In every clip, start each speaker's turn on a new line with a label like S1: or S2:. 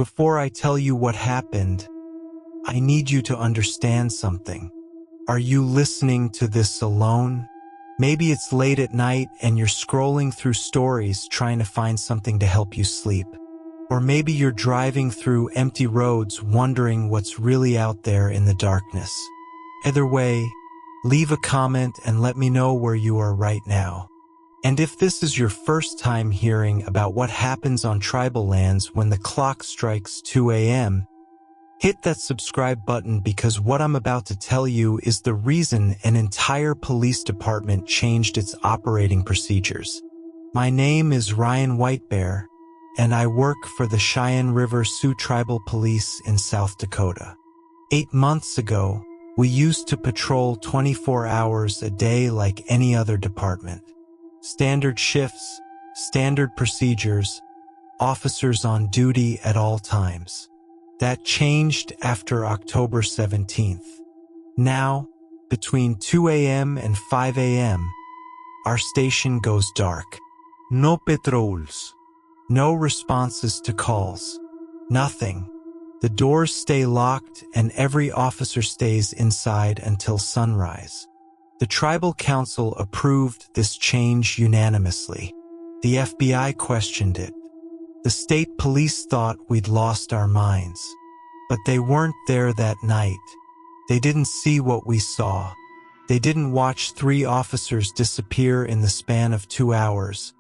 S1: Before I tell you what happened, I need you to understand something. Are you listening to this alone? Maybe it's late at night and you're scrolling through stories trying to find something to help you sleep. Or maybe you're driving through empty roads wondering what's really out there in the darkness. Either way, leave a comment and let me know where you are right now. And if this is your first time hearing about what happens on tribal lands when the clock strikes 2 a.m., hit that subscribe button because what I'm about to tell you is the reason an entire police department changed its operating procedures. My name is Ryan Whitebear, and I work for the Cheyenne River Sioux Tribal Police in South Dakota. 8 months ago, we used to patrol 24 hours a day like any other department. Standard shifts, standard procedures, officers on duty at all times. That changed after October 17th. Now, between 2 a.m. and 5 a.m., our station goes dark. No patrols. No responses to calls. Nothing. The doors stay locked and every officer stays inside until sunrise. The Tribal Council approved this change unanimously. The FBI questioned it. The state police thought we'd lost our minds. But they weren't there that night. They didn't see what we saw. They didn't watch 3 officers disappear in the span of 2 hours,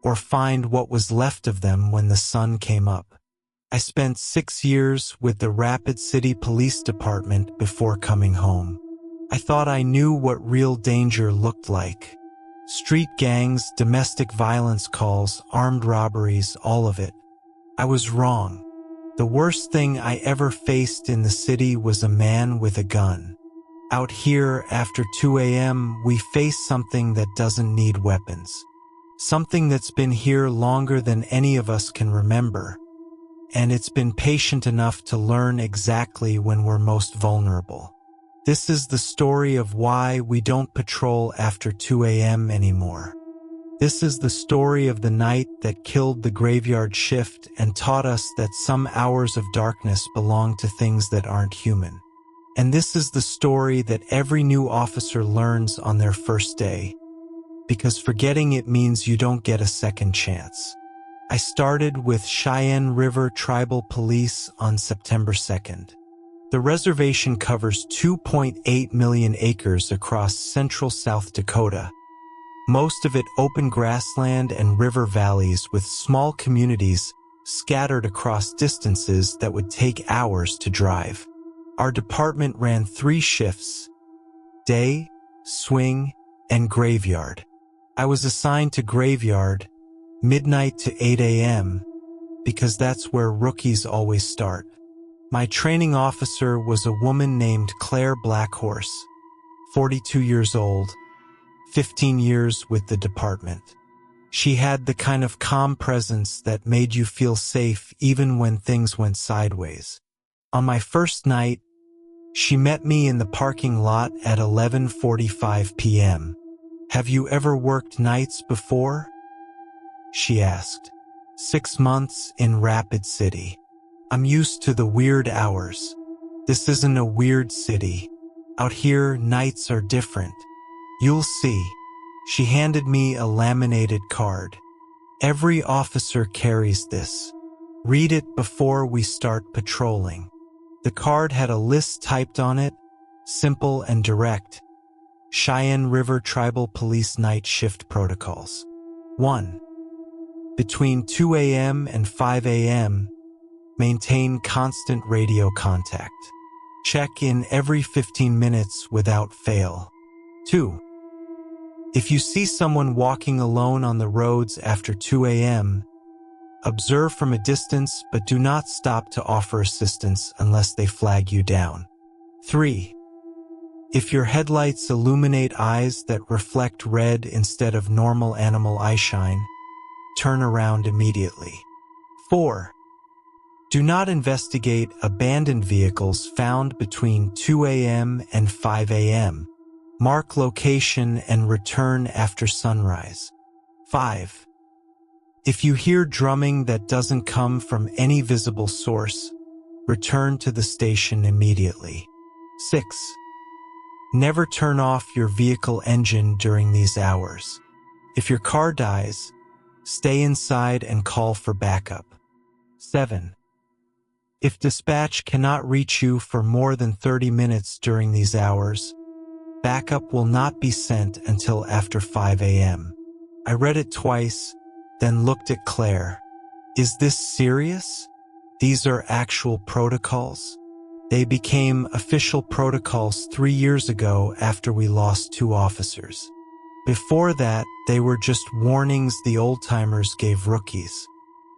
S1: or find what was left of them when the sun came up. I spent 6 years with the Rapid City Police Department before coming home. I thought I knew what real danger looked like. Street gangs, domestic violence calls, armed robberies, all of it. I was wrong. The worst thing I ever faced in the city was a man with a gun. Out here, after 2 a.m., we face something that doesn't need weapons. Something that's been here longer than any of us can remember. And it's been patient enough to learn exactly when we're most vulnerable. This is the story of why we don't patrol after 2 a.m. anymore. This is the story of the night that killed the graveyard shift and taught us that some hours of darkness belong to things that aren't human. And this is the story that every new officer learns on their first day, because forgetting it means you don't get a second chance. I started with Cheyenne River Tribal Police on September 2nd. The reservation covers 2.8 million acres across central South Dakota, most of it open grassland and river valleys with small communities scattered across distances that would take hours to drive. Our department ran 3 shifts: day, swing, and graveyard. I was assigned to graveyard, midnight to 8 a.m., because that's where rookies always start. My training officer was a woman named Claire Blackhorse, 42 years old, 15 years with the department. She had the kind of calm presence that made you feel safe even when things went sideways. On my first night, she met me in the parking lot at 11:45 p.m. "Have you ever worked nights before?" she asked. 6 months in Rapid City. I'm used to the weird hours. This isn't a weird city. Out here, nights are different. You'll see. She handed me a laminated card. Every officer carries this. Read it before we start patrolling. The card had a list typed on it, simple and direct. Cheyenne River Tribal Police Night Shift Protocols. 1. Between 2 a.m. and 5 a.m., maintain constant radio contact. Check in every 15 minutes without fail. 2. If you see someone walking alone on the roads after 2 a.m., observe from a distance but do not stop to offer assistance unless they flag you down. 3. If your headlights illuminate eyes that reflect red instead of normal animal eyeshine, turn around immediately. 4. Do not investigate abandoned vehicles found between 2 a.m. and 5 a.m. Mark location and return after sunrise. 5. If you hear drumming that doesn't come from any visible source, return to the station immediately. 6. Never turn off your vehicle engine during these hours. If your car dies, stay inside and call for backup. 7. If dispatch cannot reach you for more than 30 minutes during these hours, backup will not be sent until after 5 a.m. I read it twice, then looked at Claire. Is this serious? These are actual protocols? They became official protocols 3 years ago after we lost 2 officers. Before that, they were just warnings the old-timers gave rookies.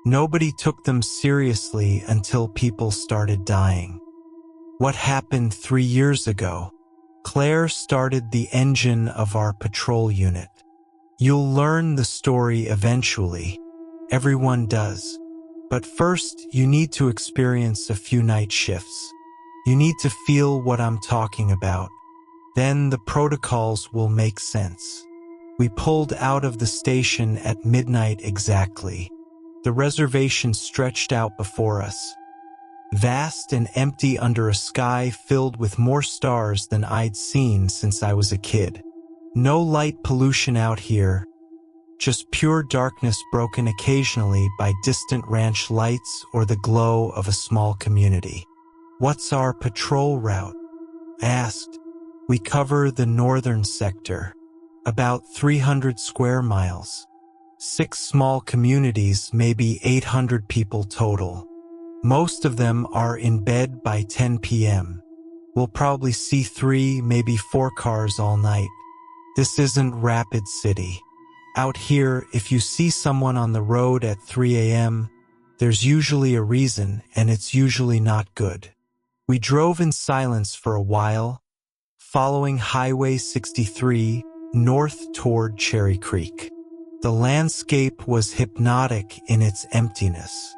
S1: Nobody took them seriously until people started dying. What happened 3 years ago? Claire started the engine of our patrol unit. You'll learn the story eventually. Everyone does. But first, you need to experience a few night shifts. You need to feel what I'm talking about. Then the protocols will make sense. We pulled out of the station at midnight exactly. The reservation stretched out before us, vast and empty under a sky filled with more stars than I'd seen since I was a kid. No light pollution out here, just pure darkness broken occasionally by distant ranch lights or the glow of a small community. What's our patrol route? I asked. We cover the northern sector, about 300 square miles. 6 small communities, maybe 800 people total. Most of them are in bed by 10 p.m. We'll probably see 3, maybe 4 cars all night. This isn't Rapid City. Out here, if you see someone on the road at 3 a.m., there's usually a reason, and it's usually not good. We drove in silence for a while, following Highway 63 north toward Cherry Creek. The landscape was hypnotic in its emptiness.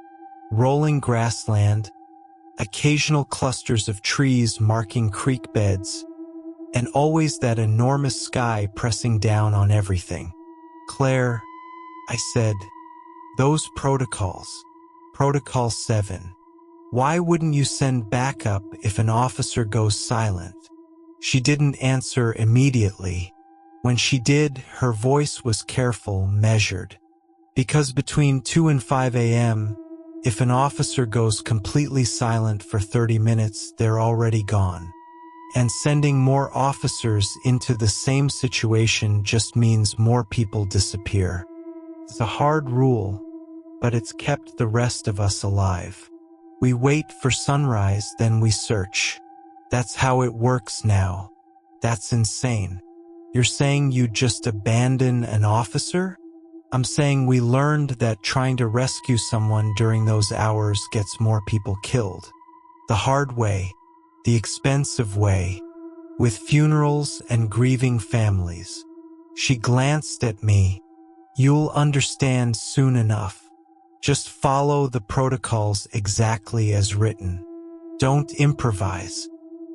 S1: Rolling grassland, occasional clusters of trees marking creek beds, and always that enormous sky pressing down on everything. Claire, I said, those protocols, Protocol 7, why wouldn't you send backup if an officer goes silent? She didn't answer immediately. When she did, her voice was careful, measured. Because between 2 and 5 a.m., if an officer goes completely silent for 30 minutes, they're already gone. And sending more officers into the same situation just means more people disappear. It's a hard rule, but it's kept the rest of us alive. We wait for sunrise, then we search. That's how it works now. That's insane. You're saying you just abandon an officer? I'm saying we learned that trying to rescue someone during those hours gets more people killed. The hard way, the expensive way, with funerals and grieving families. She glanced at me. You'll understand soon enough. Just follow the protocols exactly as written. Don't improvise.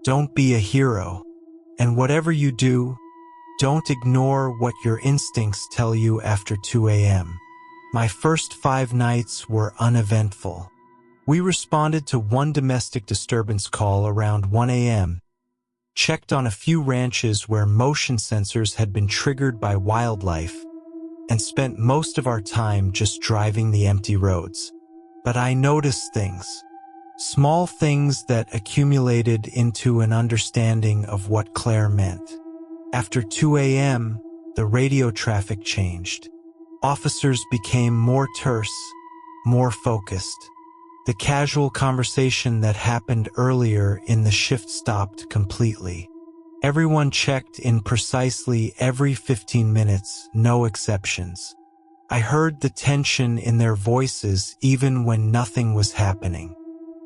S1: Don't be a hero. And whatever you do, don't ignore what your instincts tell you after 2 a.m. My first 5 nights were uneventful. We responded to one domestic disturbance call around 1 a.m., checked on a few ranches where motion sensors had been triggered by wildlife, and spent most of our time just driving the empty roads. But I noticed things. Small things that accumulated into an understanding of what Claire meant. After 2 a.m., the radio traffic changed. Officers became more terse, more focused. The casual conversation that happened earlier in the shift stopped completely. Everyone checked in precisely every 15 minutes, no exceptions. I heard the tension in their voices even when nothing was happening.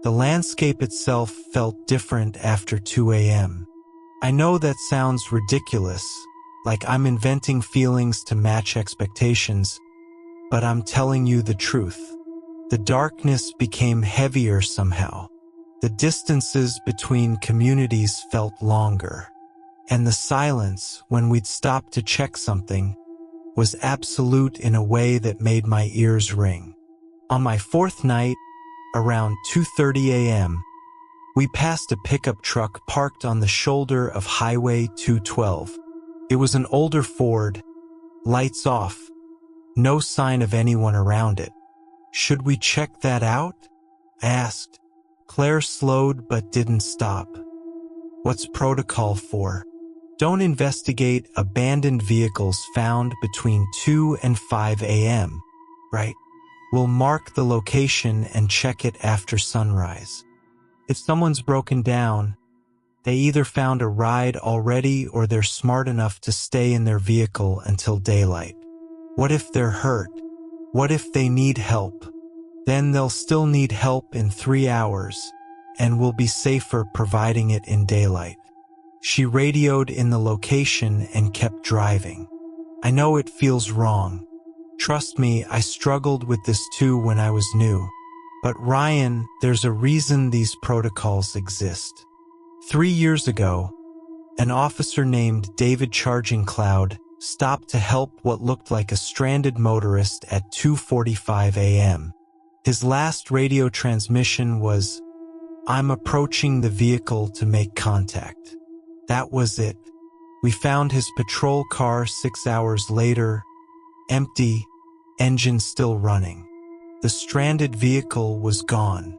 S1: The landscape itself felt different after 2 a.m. I know that sounds ridiculous, like I'm inventing feelings to match expectations, but I'm telling you the truth. The darkness became heavier somehow. The distances between communities felt longer. And the silence, when we'd stop to check something, was absolute in a way that made my ears ring. On my fourth night, around 2:30 a.m., we passed a pickup truck parked on the shoulder of Highway 212. It was an older Ford, lights off, no sign of anyone around it. "Should we check that out?" I asked. Claire slowed but didn't stop. "What's protocol for?" "Don't investigate abandoned vehicles found between 2 and 5 a.m., right? We'll mark the location and check it after sunrise. If someone's broken down, they either found a ride already or they're smart enough to stay in their vehicle until daylight. What if they're hurt? What if they need help? Then they'll still need help in 3 hours, and we'll be safer providing it in daylight." She radioed in the location and kept driving. "I know it feels wrong. Trust me, I struggled with this too when I was new. But Ryan, there's a reason these protocols exist. 3 years ago, an officer named David Charging Cloud stopped to help what looked like a stranded motorist at 2:45 a.m. His last radio transmission was, 'I'm approaching the vehicle to make contact.' That was it. We found his patrol car 6 hours later, empty, engine still running. The stranded vehicle was gone.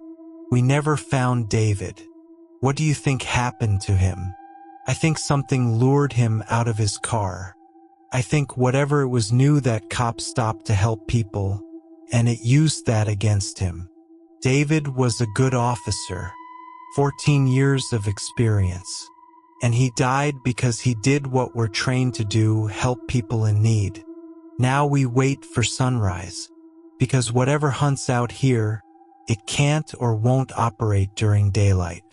S1: We never found David. What do you think happened to him? I think something lured him out of his car. I think whatever it was knew that cops stopped to help people, and it used that against him. David was a good officer, 14 years of experience. And he died because he did what we're trained to do, help people in need. Now we wait for sunrise, because whatever hunts out here, it can't or won't operate during daylight."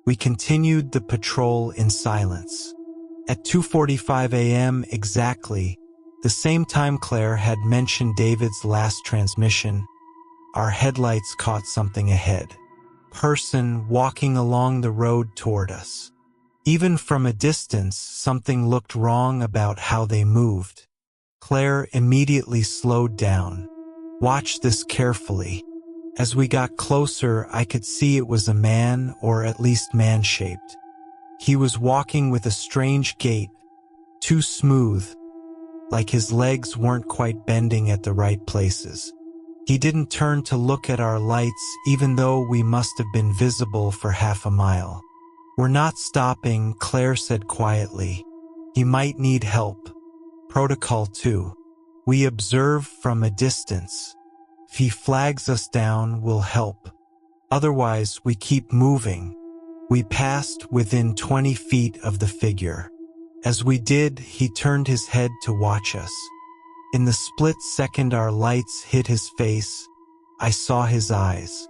S1: We continued the patrol in silence. At 2:45 a.m. exactly, the same time Claire had mentioned David's last transmission, our headlights caught something ahead. Person walking along the road toward us. Even from a distance, something looked wrong about how they moved. Claire immediately slowed down. "Watch this carefully." As we got closer, I could see it was a man, or at least man-shaped. He was walking with a strange gait, too smooth, like his legs weren't quite bending at the right places. He didn't turn to look at our lights, even though we must have been visible for half a mile. "We're not stopping," Claire said quietly. "He might need help." Protocol 2. We observe from a distance. If he flags us down, we'll help. Otherwise, we keep moving. We passed within 20 feet of the figure. As we did, he turned his head to watch us. In the split second our lights hit his face, I saw his eyes.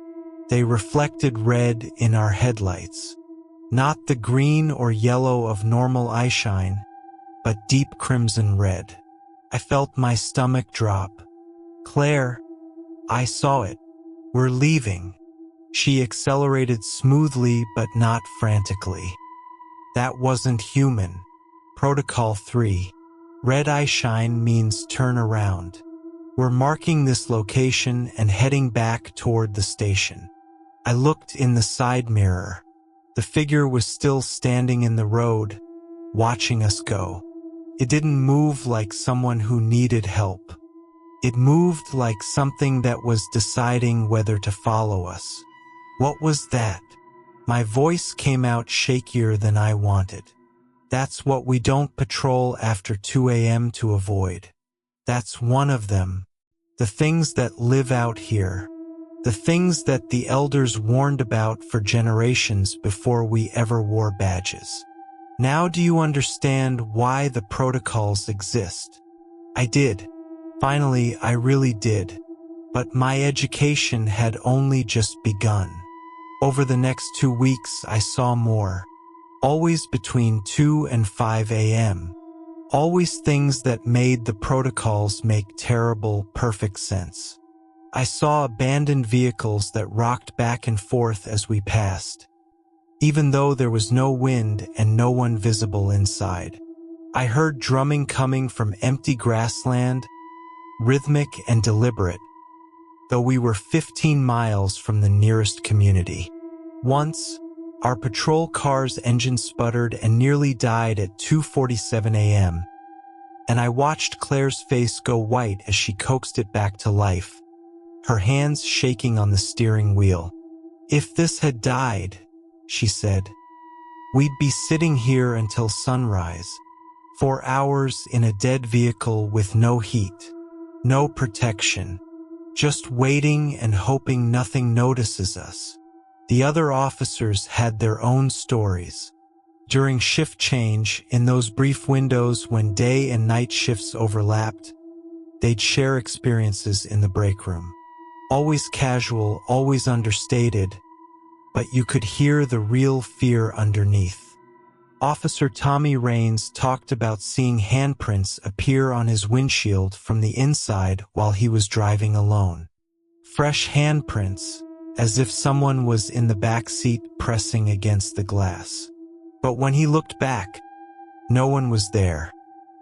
S1: They reflected red in our headlights. Not the green or yellow of normal eyeshine, but deep crimson red. I felt my stomach drop. "Claire, I saw it. We're leaving." She accelerated smoothly but not frantically. "That wasn't human." Protocol 3. Red eyeshine means turn around. We're marking this location and heading back toward the station. I looked in the side mirror. The figure was still standing in the road, watching us go. It didn't move like someone who needed help. It moved like something that was deciding whether to follow us. What was that? My voice came out shakier than I wanted. That's what we don't patrol after 2 a.m. to avoid. That's one of them. The things that live out here. The things that the elders warned about for generations before we ever wore badges. Now do you understand why the protocols exist? I did. Finally, I really did. But my education had only just begun. Over the next 2 weeks, I saw more. Always between 2 and 5 a.m. Always things that made the protocols make terrible, perfect sense. I saw abandoned vehicles that rocked back and forth as we passed, even though there was no wind and no one visible inside. I heard drumming coming from empty grassland, rhythmic and deliberate, though we were 15 miles from the nearest community. Once, our patrol car's engine sputtered and nearly died at 2:47 a.m., and I watched Claire's face go white as she coaxed it back to life, her hands shaking on the steering wheel. "If this had died," she said, "we'd be sitting here until sunrise, 4 hours in a dead vehicle with no heat, no protection, just waiting and hoping nothing notices us." The other officers had their own stories. During shift change, in those brief windows when day and night shifts overlapped, they'd share experiences in the break room. Always casual, always understated, but you could hear the real fear underneath. Officer Tommy Raines talked about seeing handprints appear on his windshield from the inside while he was driving alone. Fresh handprints, as if someone was in the back seat pressing against the glass. But when he looked back, no one was there.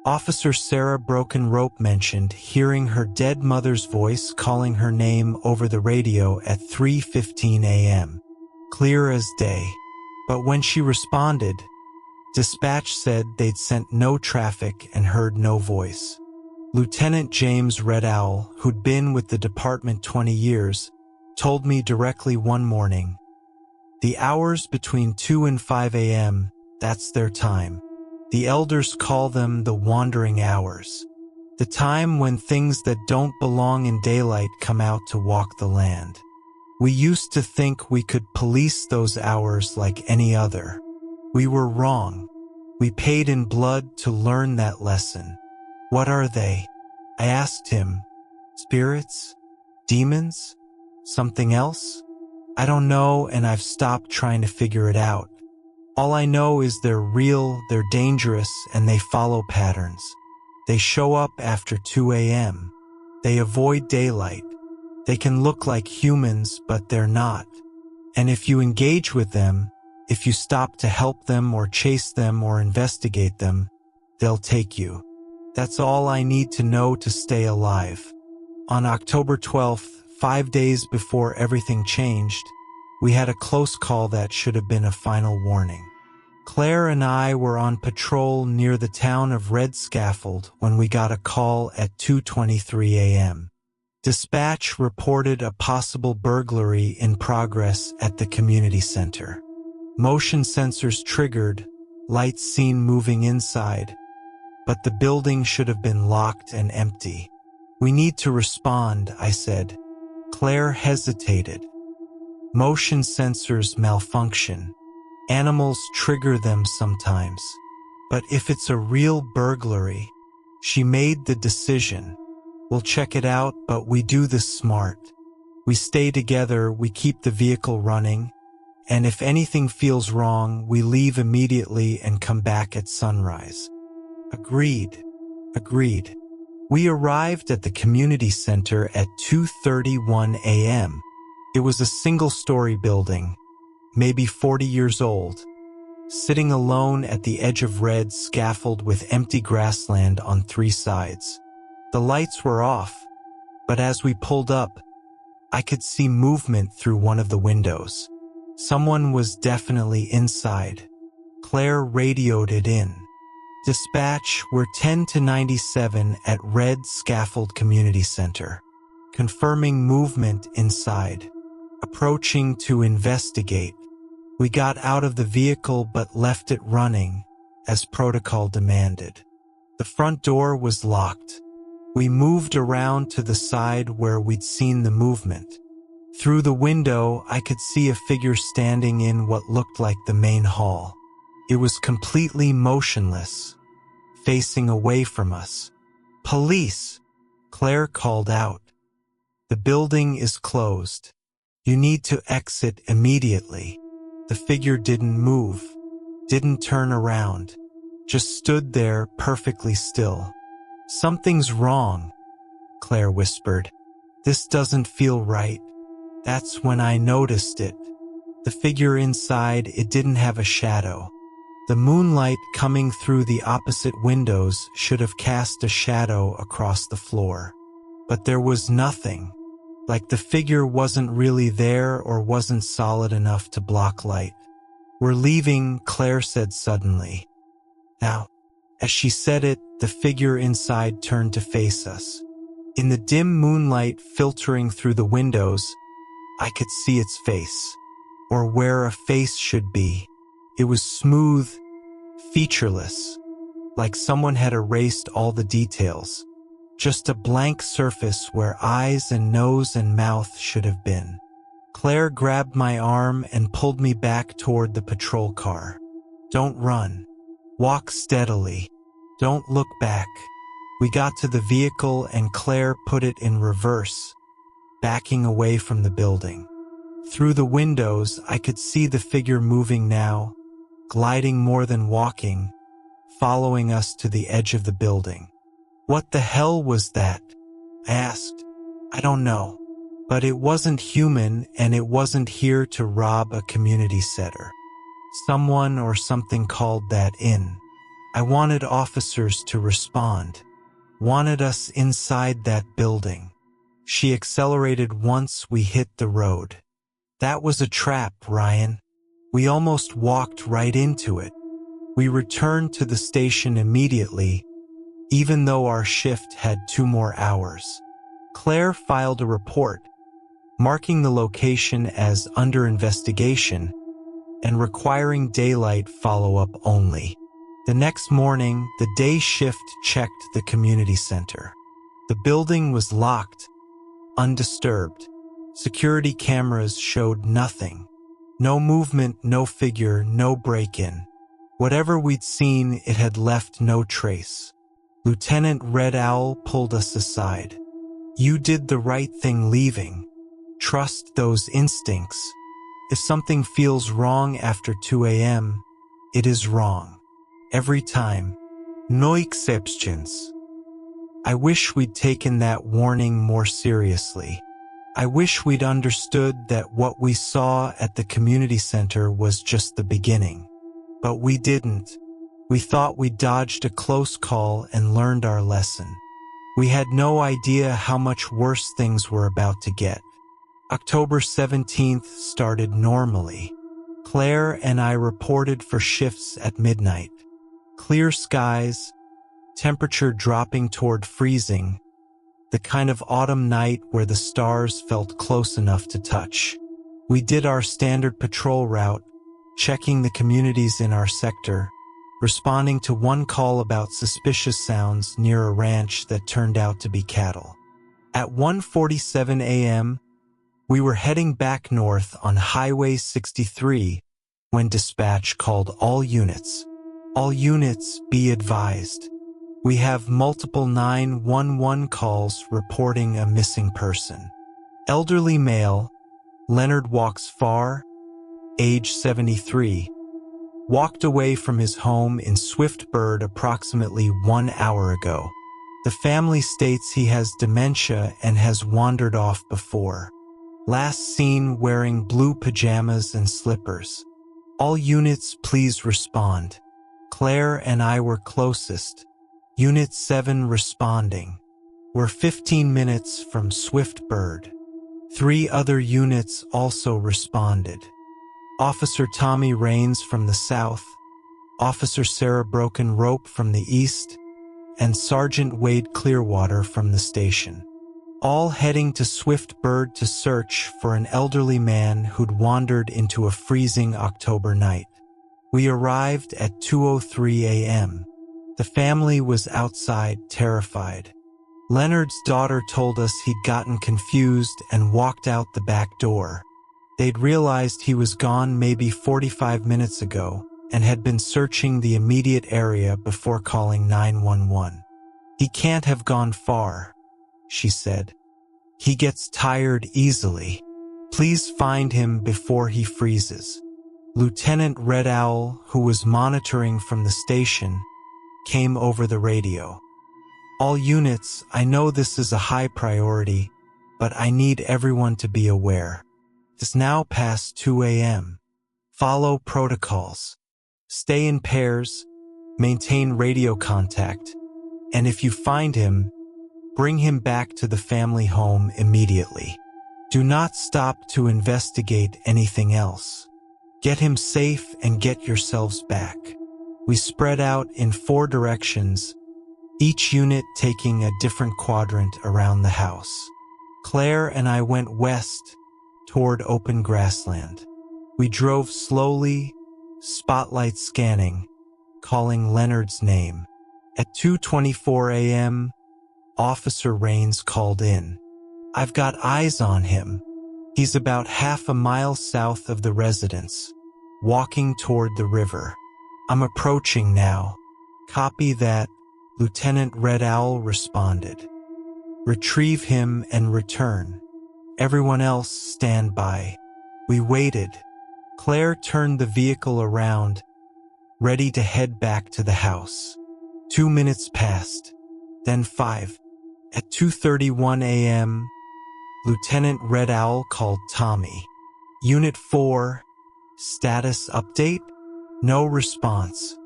S1: Officer Sarah Broken Rope mentioned hearing her dead mother's voice calling her name over the radio at 3:15 a.m., clear as day. But when she responded, dispatch said they'd sent no traffic and heard no voice. Lieutenant James Red Owl, who'd been with the department 20 years, told me directly one morning, "The hours between 2 and 5 a.m., that's their time. The elders call them the wandering hours. The time when things that don't belong in daylight come out to walk the land. We used to think we could police those hours like any other. We were wrong. We paid in blood to learn that lesson." "What are they?" I asked him. "Spirits? Demons? Something else? I don't know, and I've stopped trying to figure it out. All I know is they're real, they're dangerous, and they follow patterns. They show up after 2 a.m. They avoid daylight. They can look like humans, but they're not. And if you engage with them, if you stop to help them or chase them or investigate them, they'll take you. That's all I need to know to stay alive." On October 12th, 5 days before everything changed, we had a close call that should have been a final warning. Claire and I were on patrol near the town of Red Scaffold when we got a call at 2:23 a.m. Dispatch reported a possible burglary in progress at the community center. Motion sensors triggered, lights seen moving inside, but the building should have been locked and empty. "We need to respond," I said. Claire hesitated. "Motion sensors malfunction. Animals trigger them sometimes. But if it's a real burglary," she made the decision. "We'll check it out, but we do this smart. We stay together, we keep the vehicle running, and if anything feels wrong, we leave immediately and come back at sunrise." Agreed. We arrived at the community center at 2:31 a.m. It was a single-story building, maybe 40 years old, sitting alone at the edge of Red Scaffold with empty grassland on 3 sides. The lights were off, but as we pulled up, I could see movement through one of the windows. Someone was definitely inside. Claire radioed it in. "Dispatch, we're 10 to 97 at Red Scaffold Community Center. Confirming movement inside. Approaching to investigate. We got out of the vehicle but left it running, as protocol demanded. The front door was locked. We moved around to the side where we'd seen the movement. Through the window, I could see a figure standing in what looked like the main hall. It was completely motionless, facing away from us. "Police!" Claire called out. "The building is closed. You need to exit immediately." The figure didn't move, didn't turn around, just stood there perfectly still. "Something's wrong," Claire whispered. "This doesn't feel right." That's when I noticed it. The figure inside, it didn't have a shadow. The moonlight coming through the opposite windows should have cast a shadow across the floor. But there was nothing. Like the figure wasn't really there or wasn't solid enough to block light. "We're leaving," Claire said suddenly. Now, as she said it, the figure inside turned to face us. In the dim moonlight filtering through the windows, I could see its face, or where a face should be. It was smooth, featureless, like someone had erased all the details. Just a blank surface where eyes and nose and mouth should have been. Claire grabbed my arm and pulled me back toward the patrol car. "Don't run. Walk steadily. Don't look back." We got to the vehicle and Claire put it in reverse, backing away from the building. Through the windows, I could see the figure moving now, gliding more than walking, following us to the edge of the building. "What the hell was that?" I asked. "I don't know. But it wasn't human and it wasn't here to rob a community center. Someone or something called that in. I wanted officers to respond. Wanted us inside that building." She accelerated once we hit the road. "That was a trap, Ryan. We almost walked right into it." We returned to the station immediately, even though our shift had 2 more hours. Claire filed a report, marking the location as under investigation and requiring daylight follow-up only. The next morning, the day shift checked the community center. The building was locked, undisturbed. Security cameras showed nothing. No movement, no figure, no break-in. Whatever we'd seen, it had left no trace. Lieutenant Red Owl pulled us aside. "You did the right thing leaving. Trust those instincts. If something feels wrong after 2 a.m., it is wrong. Every time. No exceptions." I wish we'd taken that warning more seriously. I wish we'd understood that what we saw at the community center was just the beginning. But we didn't. We thought we dodged a close call and learned our lesson. We had no idea how much worse things were about to get. October 17th started normally. Claire and I reported for shifts at midnight. Clear skies, temperature dropping toward freezing, the kind of autumn night where the stars felt close enough to touch. We did our standard patrol route, checking the communities in our sector, responding to one call about suspicious sounds near a ranch that turned out to be cattle. At 1:47 a.m., we were heading back north on Highway 63 when dispatch called all units. "All units, be advised. We have multiple 911 calls reporting a missing person. Elderly male, Leonard walks far, age 73, walked away from his home in Swift Bird approximately 1 hour ago. The family states he has dementia and has wandered off before. Last seen wearing blue pajamas and slippers. All units, please respond." Claire and I were closest. Unit 7 responding. We're 15 minutes from Swift Bird. 3 other units also responded. Officer Tommy Rains from the south, Officer Sarah Broken Rope from the east, and Sergeant Wade Clearwater from the station. All heading to Swift Bird to search for an elderly man who'd wandered into a freezing October night. We arrived at 2:03 a.m. The family was outside, terrified. Leonard's daughter told us he'd gotten confused and walked out the back door. They'd realized he was gone maybe 45 minutes ago and had been searching the immediate area before calling 911. "He can't have gone far," she said. "He gets tired easily. Please find him before he freezes." Lieutenant Red Owl, who was monitoring from the station, came over the radio. "All units, I know this is a high priority, but I need everyone to be aware. It's now past 2 a.m. Follow protocols. Stay in pairs, maintain radio contact, and if you find him, bring him back to the family home immediately. Do not stop to investigate anything else. Get him safe and get yourselves back. We spread out in 4 directions, each unit taking a different quadrant around the house. Claire and I went west toward open grassland. We drove slowly, spotlight scanning, calling Leonard's name. At 2:24 a.m., Officer Rains called in. I've got eyes on him. He's about half a mile south of the residence, walking toward the river. I'm approaching now. Copy that, Lieutenant Red Owl responded. Retrieve him and return. Everyone else stand by. We waited. Claire turned the vehicle around, ready to head back to the house. 2 minutes passed, then 5. At 2:31 a.m., Lieutenant Red Owl called Tommy. Unit 4, status update? No response.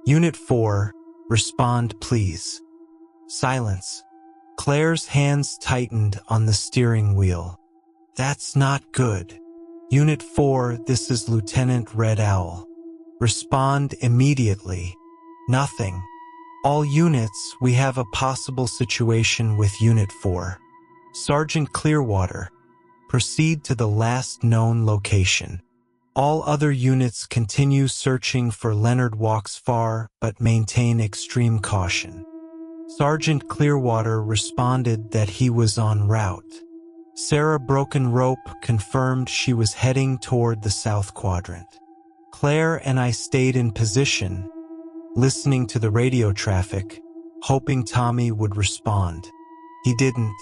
S1: Unit 4, respond please. Silence. Claire's hands tightened on the steering wheel. That's not good. Unit 4, this is Lieutenant Red Owl. Respond immediately. Nothing. All units, we have a possible situation with Unit 4. Sergeant Clearwater, proceed to the last known location. All other units continue searching for Leonard Walks Far, but maintain extreme caution. Sergeant Clearwater responded that he was en route. Sarah Broken Rope confirmed she was heading toward the south quadrant. Claire and I stayed in position, listening to the radio traffic, hoping Tommy would respond. He didn't.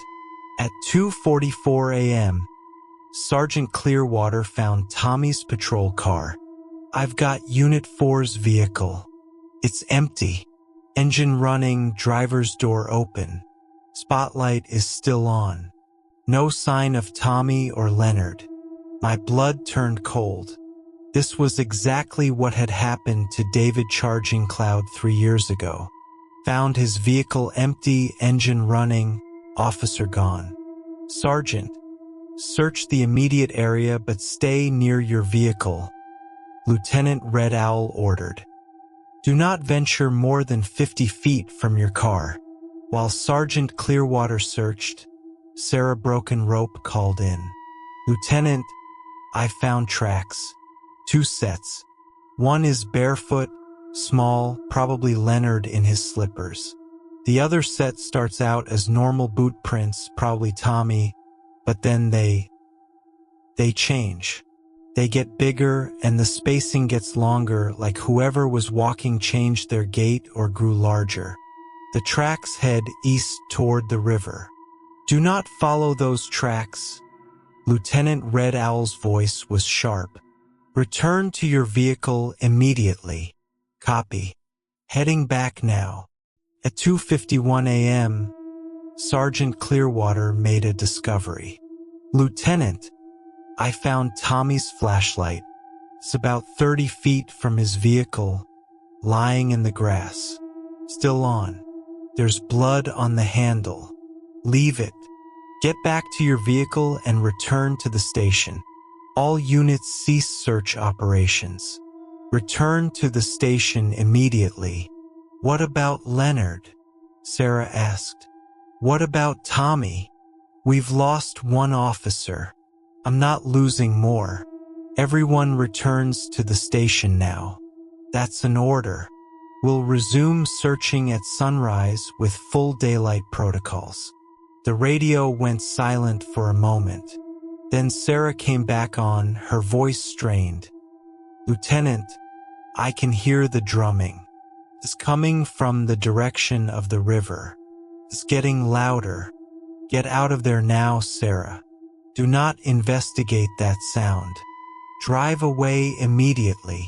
S1: At 2:44 a.m., Sergeant Clearwater found Tommy's patrol car. I've got Unit 4's vehicle. It's empty. Engine running, driver's door open. Spotlight is still on. No sign of Tommy or Leonard. My blood turned cold. This was exactly what had happened to David Charging Cloud 3 years ago. Found his vehicle empty, engine running, officer gone. Sergeant, search the immediate area but stay near your vehicle, Lieutenant Red Owl ordered. Do not venture more than 50 feet from your car. While Sergeant Clearwater searched, Sarah Broken Rope called in. Lieutenant, I found tracks. 2 sets. One is barefoot, small, probably Leonard in his slippers. The other set starts out as normal boot prints, probably Tommy, but then they change. They get bigger and the spacing gets longer, like whoever was walking changed their gait or grew larger. The tracks head east toward the river. Do not follow those tracks. Lieutenant Red Owl's voice was sharp. Return to your vehicle immediately. Copy. Heading back now. At 2:51 a.m., Sergeant Clearwater made a discovery. Lieutenant, I found Tommy's flashlight. It's about 30 feet from his vehicle, lying in the grass. Still on. There's blood on the handle. Leave it. Get back to your vehicle and return to the station. All units cease search operations. Return to the station immediately. What about Leonard? Sarah asked. What about Tommy? We've lost 1 officer. I'm not losing more. Everyone returns to the station now. That's an order. We'll resume searching at sunrise with full daylight protocols. The radio went silent for a moment. Then Sarah came back on, her voice strained. Lieutenant, I can hear the drumming. It's coming from the direction of the river. It's getting louder. Get out of there now, Sarah. Do not investigate that sound. Drive away immediately.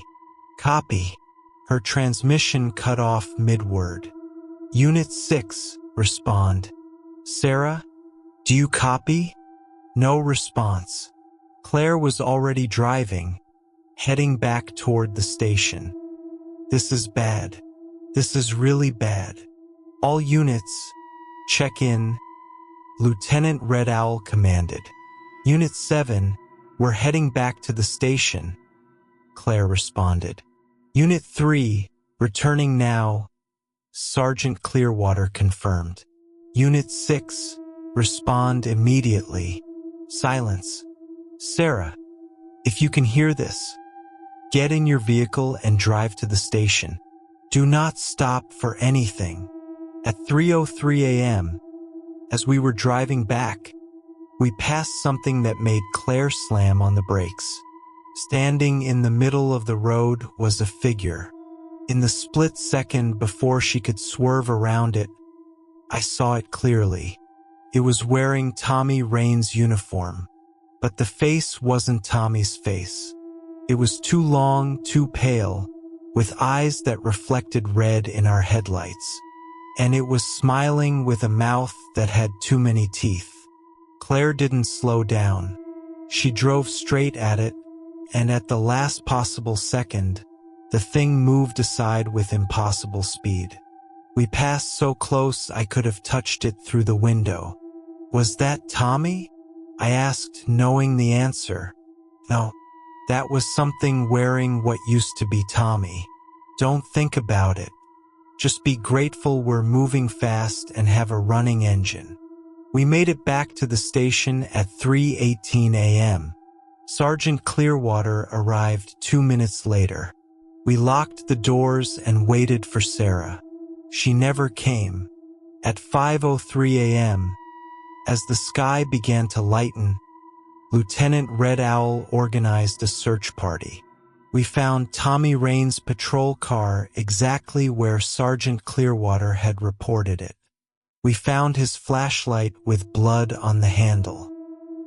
S1: Copy. Her transmission cut off mid-word. Unit 6, respond. Sarah, do you copy? No response. Claire was already driving, heading back toward the station. This is bad. This is really bad. All units, check in, Lieutenant Red Owl commanded. Unit 7, we're heading back to the station, Claire responded. Unit 3, returning now, Sergeant Clearwater confirmed. Unit 6, respond immediately. Silence. Sarah, if you can hear this, get in your vehicle and drive to the station. Do not stop for anything. At 3:03 a.m., as we were driving back, we passed something that made Claire slam on the brakes. Standing in the middle of the road was a figure. In the split second before she could swerve around it, I saw it clearly. It was wearing Tommy Rain's uniform, but the face wasn't Tommy's face. It was too long, too pale, with eyes that reflected red in our headlights. And it was smiling with a mouth that had too many teeth. Claire didn't slow down. She drove straight at it, and at the last possible second, the thing moved aside with impossible speed. We passed so close I could have touched it through the window. Was that Tommy? I asked, knowing the answer. No, that was something wearing what used to be Tommy. Don't think about it. Just be grateful we're moving fast and have a running engine. We made it back to the station at 3:18 a.m. Sergeant Clearwater arrived 2 minutes later. We locked the doors and waited for Sarah. She never came. At 5:03 a.m., as the sky began to lighten, Lieutenant Red Owl organized a search party. We found Tommy Rain's patrol car exactly where Sergeant Clearwater had reported it. We found his flashlight with blood on the handle.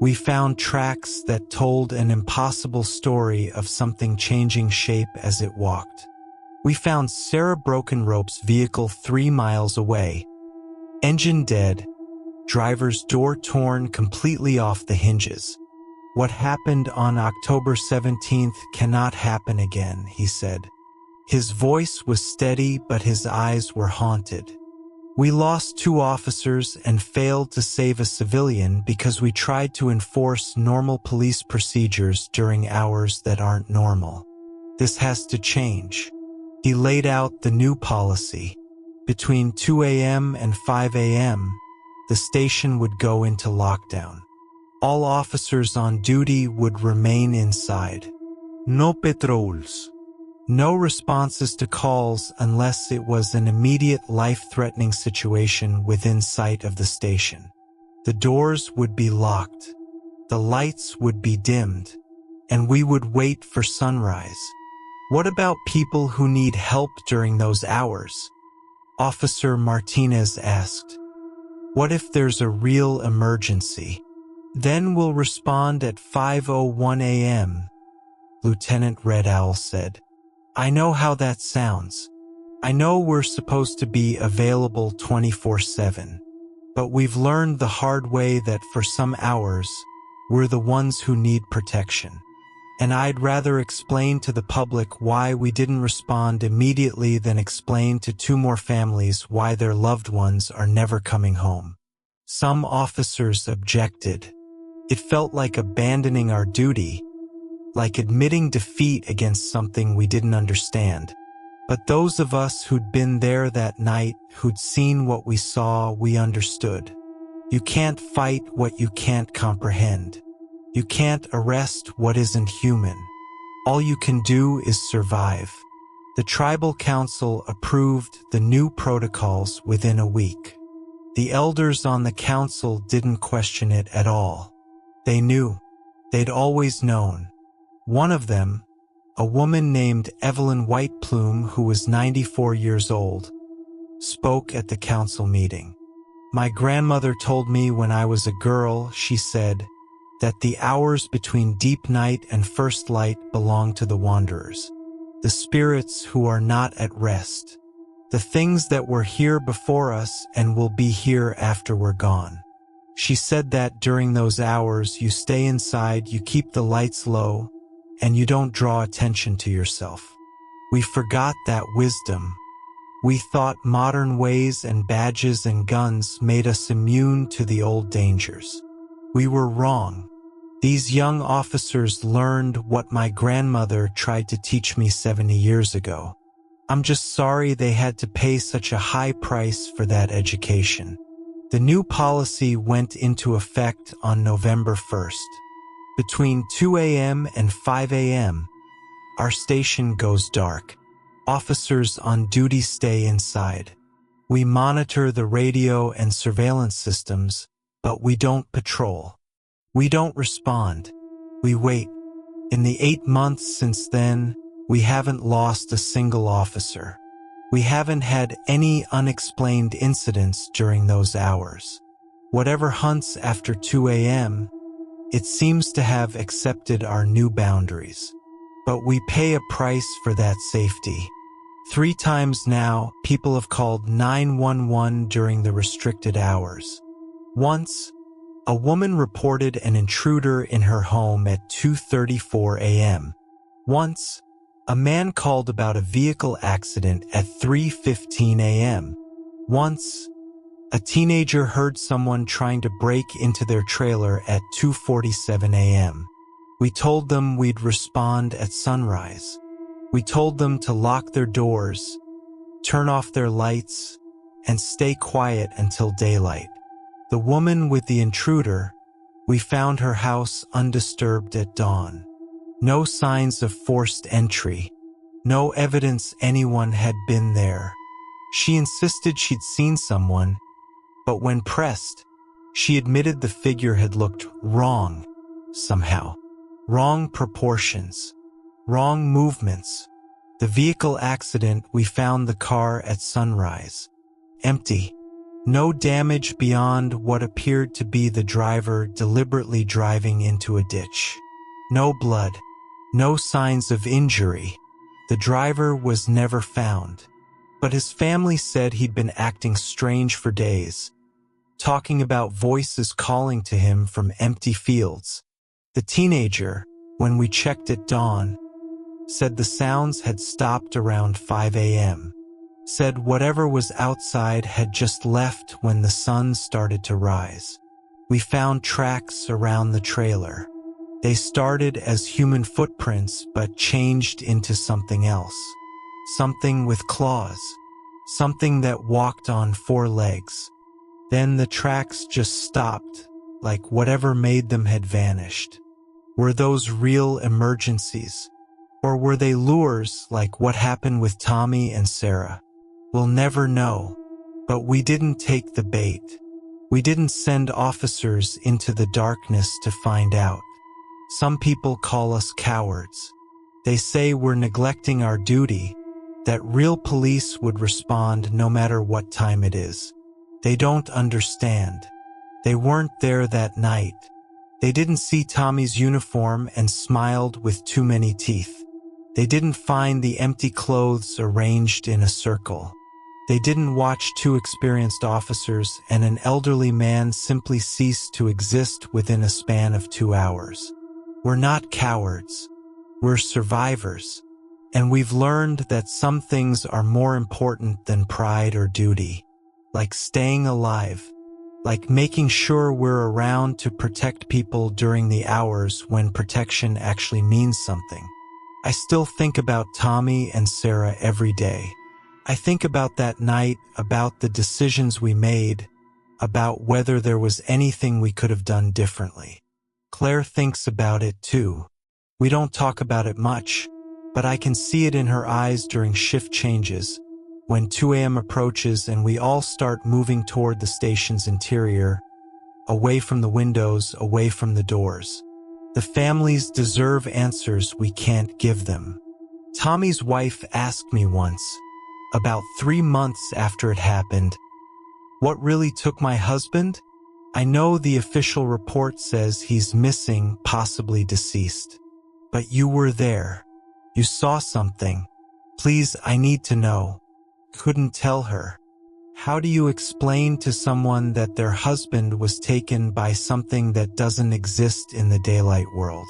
S1: We found tracks that told an impossible story of something changing shape as it walked. We found Sarah Broken Rope's vehicle 3 miles away. Engine dead, driver's door torn completely off the hinges. What happened on October 17th cannot happen again, he said. His voice was steady, but his eyes were haunted. We lost 2 officers and failed to save a civilian because we tried to enforce normal police procedures during hours that aren't normal. This has to change. He laid out the new policy. Between 2 a.m. and 5 a.m., the station would go into lockdown. All officers on duty would remain inside. No patrols. No responses to calls unless it was an immediate life-threatening situation within sight of the station. The doors would be locked. The lights would be dimmed. And we would wait for sunrise. What about people who need help during those hours? Officer Martinez asked. What if there's a real emergency? Then we'll respond at 5:01 a.m., Lieutenant Red Owl said. I know how that sounds. I know we're supposed to be available 24/7, but we've learned the hard way that for some hours, we're the ones who need protection. And I'd rather explain to the public why we didn't respond immediately than explain to 2 more families why their loved ones are never coming home. Some officers objected. It felt like abandoning our duty, like admitting defeat against something we didn't understand. But those of us who'd been there that night, who'd seen what we saw, we understood. You can't fight what you can't comprehend. You can't arrest what isn't human. All you can do is survive. The Tribal Council approved the new protocols within a week. The elders on the council didn't question it at all. They knew. They'd always known. One of them, a woman named Evelyn Whiteplume, who was 94 years old, spoke at the council meeting. My grandmother told me when I was a girl, she said, that the hours between deep night and first light belong to the wanderers, the spirits who are not at rest, the things that were here before us and will be here after we're gone. She said that during those hours you stay inside, you keep the lights low, and you don't draw attention to yourself. We forgot that wisdom. We thought modern ways and badges and guns made us immune to the old dangers. We were wrong. These young officers learned what my grandmother tried to teach me 70 years ago. I'm just sorry they had to pay such a high price for that education. The new policy went into effect on November 1st. Between 2 a.m. and 5 a.m., our station goes dark. Officers on duty stay inside. We monitor the radio and surveillance systems, but we don't patrol. We don't respond. We wait. In the 8 months since then, we haven't lost a single officer. We haven't had any unexplained incidents during those hours. Whatever hunts after 2 a.m., it seems to have accepted our new boundaries. But we pay a price for that safety. 3 times now, people have called 911 during the restricted hours. Once, a woman reported an intruder in her home at 2:34 a.m. Once, a man called about a vehicle accident at 3:15 a.m. Once, a teenager heard someone trying to break into their trailer at 2:47 a.m. We told them we'd respond at sunrise. We told them to lock their doors, turn off their lights, and stay quiet until daylight. The woman with the intruder, we found her house undisturbed at dawn. No signs of forced entry. No evidence anyone had been there. She insisted she'd seen someone, but when pressed, she admitted the figure had looked wrong, somehow. Wrong proportions. Wrong movements. The vehicle accident, we found the car at sunrise. Empty. No damage beyond what appeared to be the driver deliberately driving into a ditch. No blood. No signs of injury. The driver was never found. But his family said he'd been acting strange for days, talking about voices calling to him from empty fields. The teenager, when we checked at dawn, said the sounds had stopped around 5 a.m. Said whatever was outside had just left when the sun started to rise. We found tracks around the trailer. They started as human footprints but changed into something else. Something with claws. Something that walked on 4 legs. Then the tracks just stopped, like whatever made them had vanished. Were those real emergencies? Or were they lures like what happened with Tommy and Sarah? We'll never know. But we didn't take the bait. We didn't send officers into the darkness to find out. Some people call us cowards. They say we're neglecting our duty, that real police would respond no matter what time it is. They don't understand. They weren't there that night. They didn't see Tommy's uniform and smiled with too many teeth. They didn't find the empty clothes arranged in a circle. They didn't watch 2 experienced officers and an elderly man simply cease to exist within a span of 2 hours. We're not cowards. We're survivors. And we've learned that some things are more important than pride or duty. Like staying alive. Like making sure we're around to protect people during the hours when protection actually means something. I still think about Tommy and Sarah every day. I think about that night, about the decisions we made, about whether there was anything we could have done differently. Claire thinks about it too. We don't talk about it much, but I can see it in her eyes during shift changes, when 2 a.m. approaches and we all start moving toward the station's interior, away from the windows, away from the doors. The families deserve answers we can't give them. Tommy's wife asked me once, about 3 months after it happened, what really took my husband? I know the official report says he's missing, possibly deceased. But you were there. You saw something. Please, I need to know. Couldn't tell her. How do you explain to someone that their husband was taken by something that doesn't exist in the daylight world?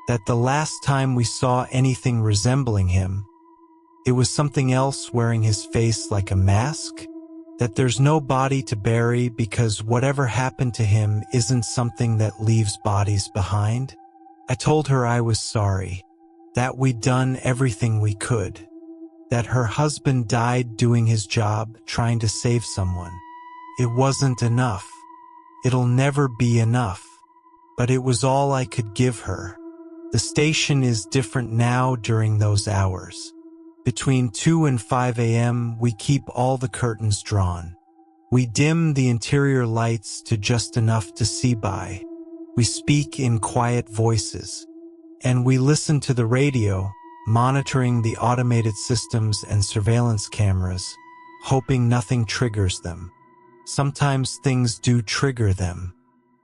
S1: That the last time we saw anything resembling him, it was something else wearing his face like a mask? That there's no body to bury because whatever happened to him isn't something that leaves bodies behind? I told her I was sorry, that we'd done everything we could, that her husband died doing his job, trying to save someone. It wasn't enough. It'll never be enough. But it was all I could give her. The station is different now during those hours. Between 2 and 5 a.m., we keep all the curtains drawn. We dim the interior lights to just enough to see by. We speak in quiet voices. And we listen to the radio, monitoring the automated systems and surveillance cameras, hoping nothing triggers them. Sometimes things do trigger them.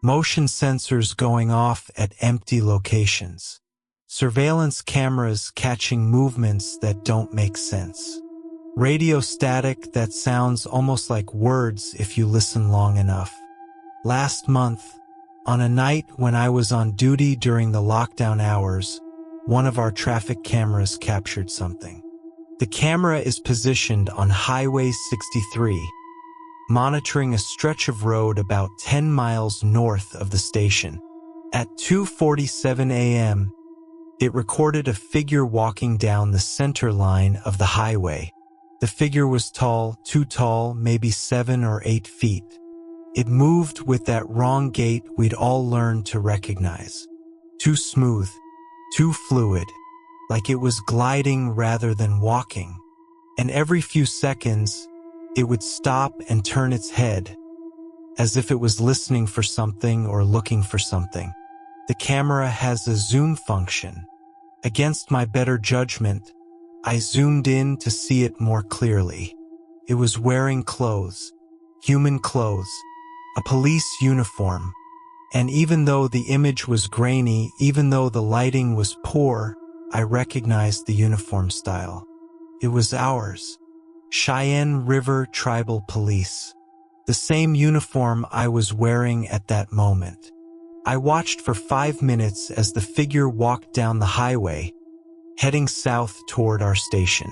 S1: Motion sensors going off at empty locations. Surveillance cameras catching movements that don't make sense. Radio static that sounds almost like words if you listen long enough. Last month, on a night when I was on duty during the lockdown hours, one of our traffic cameras captured something. The camera is positioned on Highway 63, monitoring a stretch of road about 10 miles north of the station. At 2:47 a.m., it recorded a figure walking down the center line of the highway. The figure was tall, too tall, maybe 7 or 8 feet. It moved with that wrong gait we'd all learned to recognize. Too smooth, too fluid, like it was gliding rather than walking. And every few seconds, it would stop and turn its head, as if it was listening for something or looking for something. The camera has a zoom function. Against my better judgment, I zoomed in to see it more clearly. It was wearing clothes, human clothes, a police uniform. And even though the image was grainy, even though the lighting was poor, I recognized the uniform style. It was ours. Cheyenne River Tribal Police. The same uniform I was wearing at that moment. I watched for 5 minutes as the figure walked down the highway, heading south toward our station.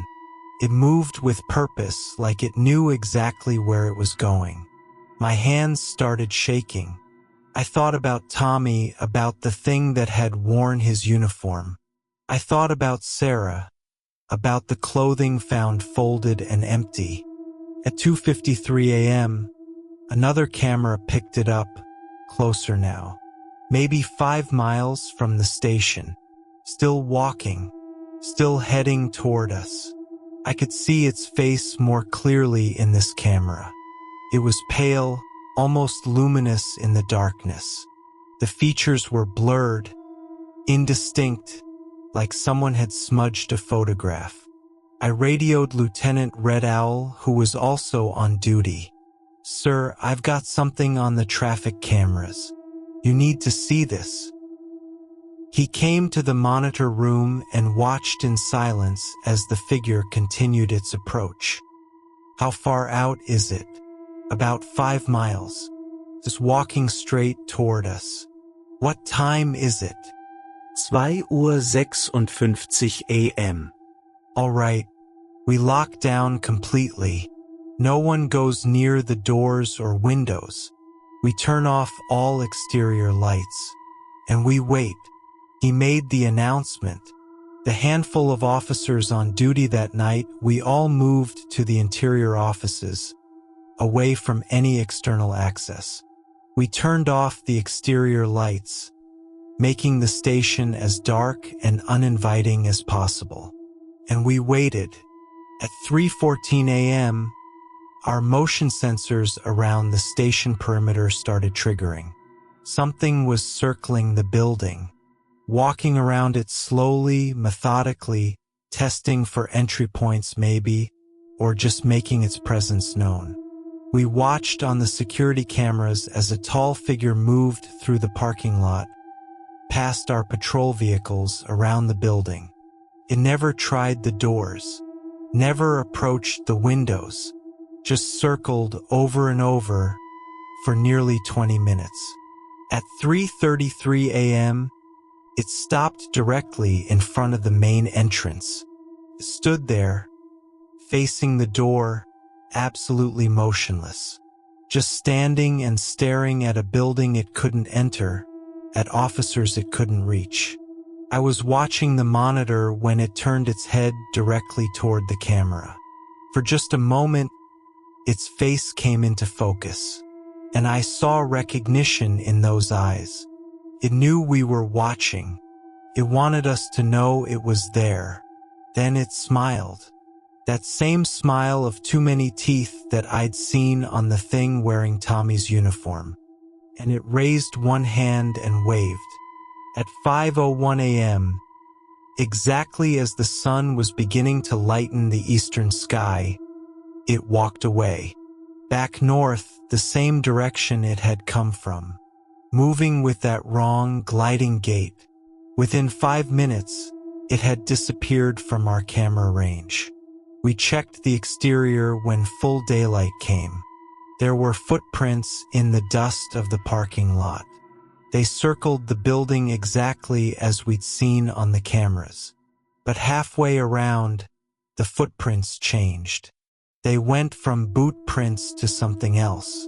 S1: It moved with purpose, like it knew exactly where it was going. My hands started shaking. I thought about Tommy, about the thing that had worn his uniform. I thought about Sarah, about the clothing found folded and empty. At 2:53 a.m., another camera picked it up, closer now. Maybe 5 miles from the station. Still walking, still heading toward us. I could see its face more clearly in this camera. It was pale, almost luminous in the darkness. The features were blurred, indistinct, like someone had smudged a photograph. I radioed Lieutenant Red Owl, who was also on duty. "Sir, I've got something on the traffic cameras. You need to see this." He came to the monitor room and watched in silence as the figure continued its approach. "How far out is it?" "About 5 miles. Just walking straight toward us." "What time is it?"
S2: 2:56 a.m.
S1: "All right." We lock down completely. No one goes near the doors or windows. We turn off all exterior lights. And we wait. He made the announcement. The handful of officers on duty that night, we all moved to the interior offices, away from any external access. We turned off the exterior lights, making the station as dark and uninviting as possible. And we waited. At 3:14 a.m., our motion sensors around the station perimeter started triggering. Something was circling the building, walking around it slowly, methodically, testing for entry points maybe, or just making its presence known. We watched on the security cameras as a tall figure moved through the parking lot, past our patrol vehicles around the building. It never tried the doors, never approached the windows, just circled over and over for nearly 20 minutes. At 3:33 a.m., it stopped directly in front of the main entrance. It stood there, facing the door, absolutely motionless. Just standing and staring at a building it couldn't enter, at officers it couldn't reach. I was watching the monitor when it turned its head directly toward the camera. For just a moment, its face came into focus, and I saw recognition in those eyes. It knew we were watching. It wanted us to know it was there. Then it smiled. That same smile of too many teeth that I'd seen on the thing wearing Tommy's uniform. And it raised one hand and waved. At 5:01 a.m., exactly as the sun was beginning to lighten the eastern sky, it walked away. Back north, the same direction it had come from. Moving with that wrong, gliding gait. Within 5 minutes, it had disappeared from our camera range. We checked the exterior when full daylight came. There were footprints in the dust of the parking lot. They circled the building exactly as we'd seen on the cameras. But halfway around, the footprints changed. They went from boot prints to something else.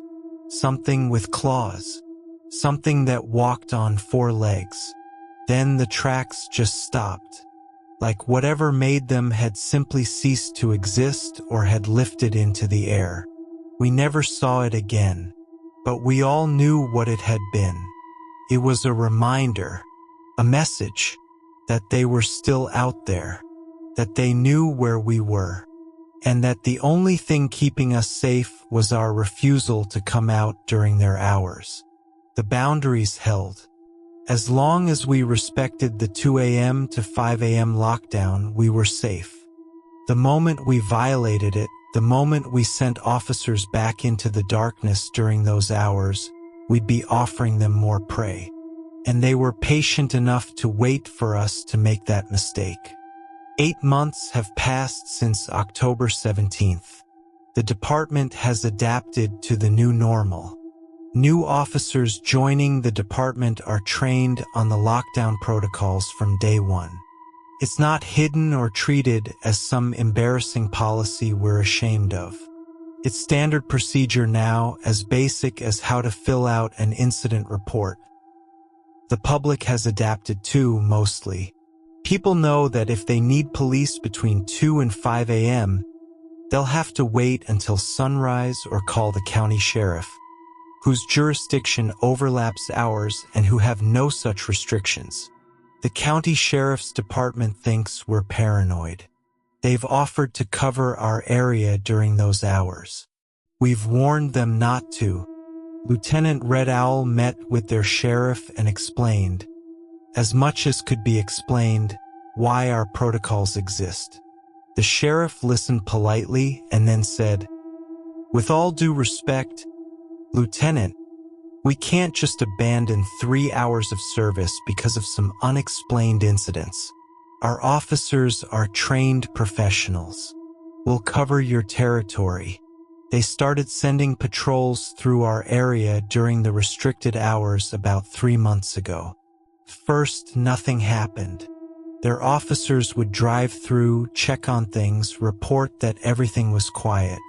S1: Something with claws. Something that walked on 4 legs. Then the tracks just stopped. Like whatever made them had simply ceased to exist or had lifted into the air. We never saw it again, but we all knew what it had been. It was a reminder, a message, that they were still out there, that they knew where we were, and that the only thing keeping us safe was our refusal to come out during their hours. The boundaries held. As long as we respected the 2 a.m. to 5 a.m. lockdown, we were safe. The moment we violated it, the moment we sent officers back into the darkness during those hours, we'd be offering them more prey. And they were patient enough to wait for us to make that mistake. 8 months have passed since October 17th. The department has adapted to the new normal. New officers joining the department are trained on the lockdown protocols from day one. It's not hidden or treated as some embarrassing policy we're ashamed of. It's standard procedure now, as basic as how to fill out an incident report. The public has adapted too, mostly. People know that if they need police between 2 and 5 a.m., they'll have to wait until sunrise or call the county sheriff, whose jurisdiction overlaps ours and who have no such restrictions. The county sheriff's department thinks we're paranoid. They've offered to cover our area during those hours. We've warned them not to. Lieutenant Red Owl met with their sheriff and explained, as much as could be explained, why our protocols exist. The sheriff listened politely and then said, "With all due respect, Lieutenant, we can't just abandon 3 hours of service because of some unexplained incidents. Our officers are trained professionals. We'll cover your territory." They started sending patrols through our area during the restricted hours about 3 months ago. First, nothing happened. Their officers would drive through, check on things, report that everything was quiet.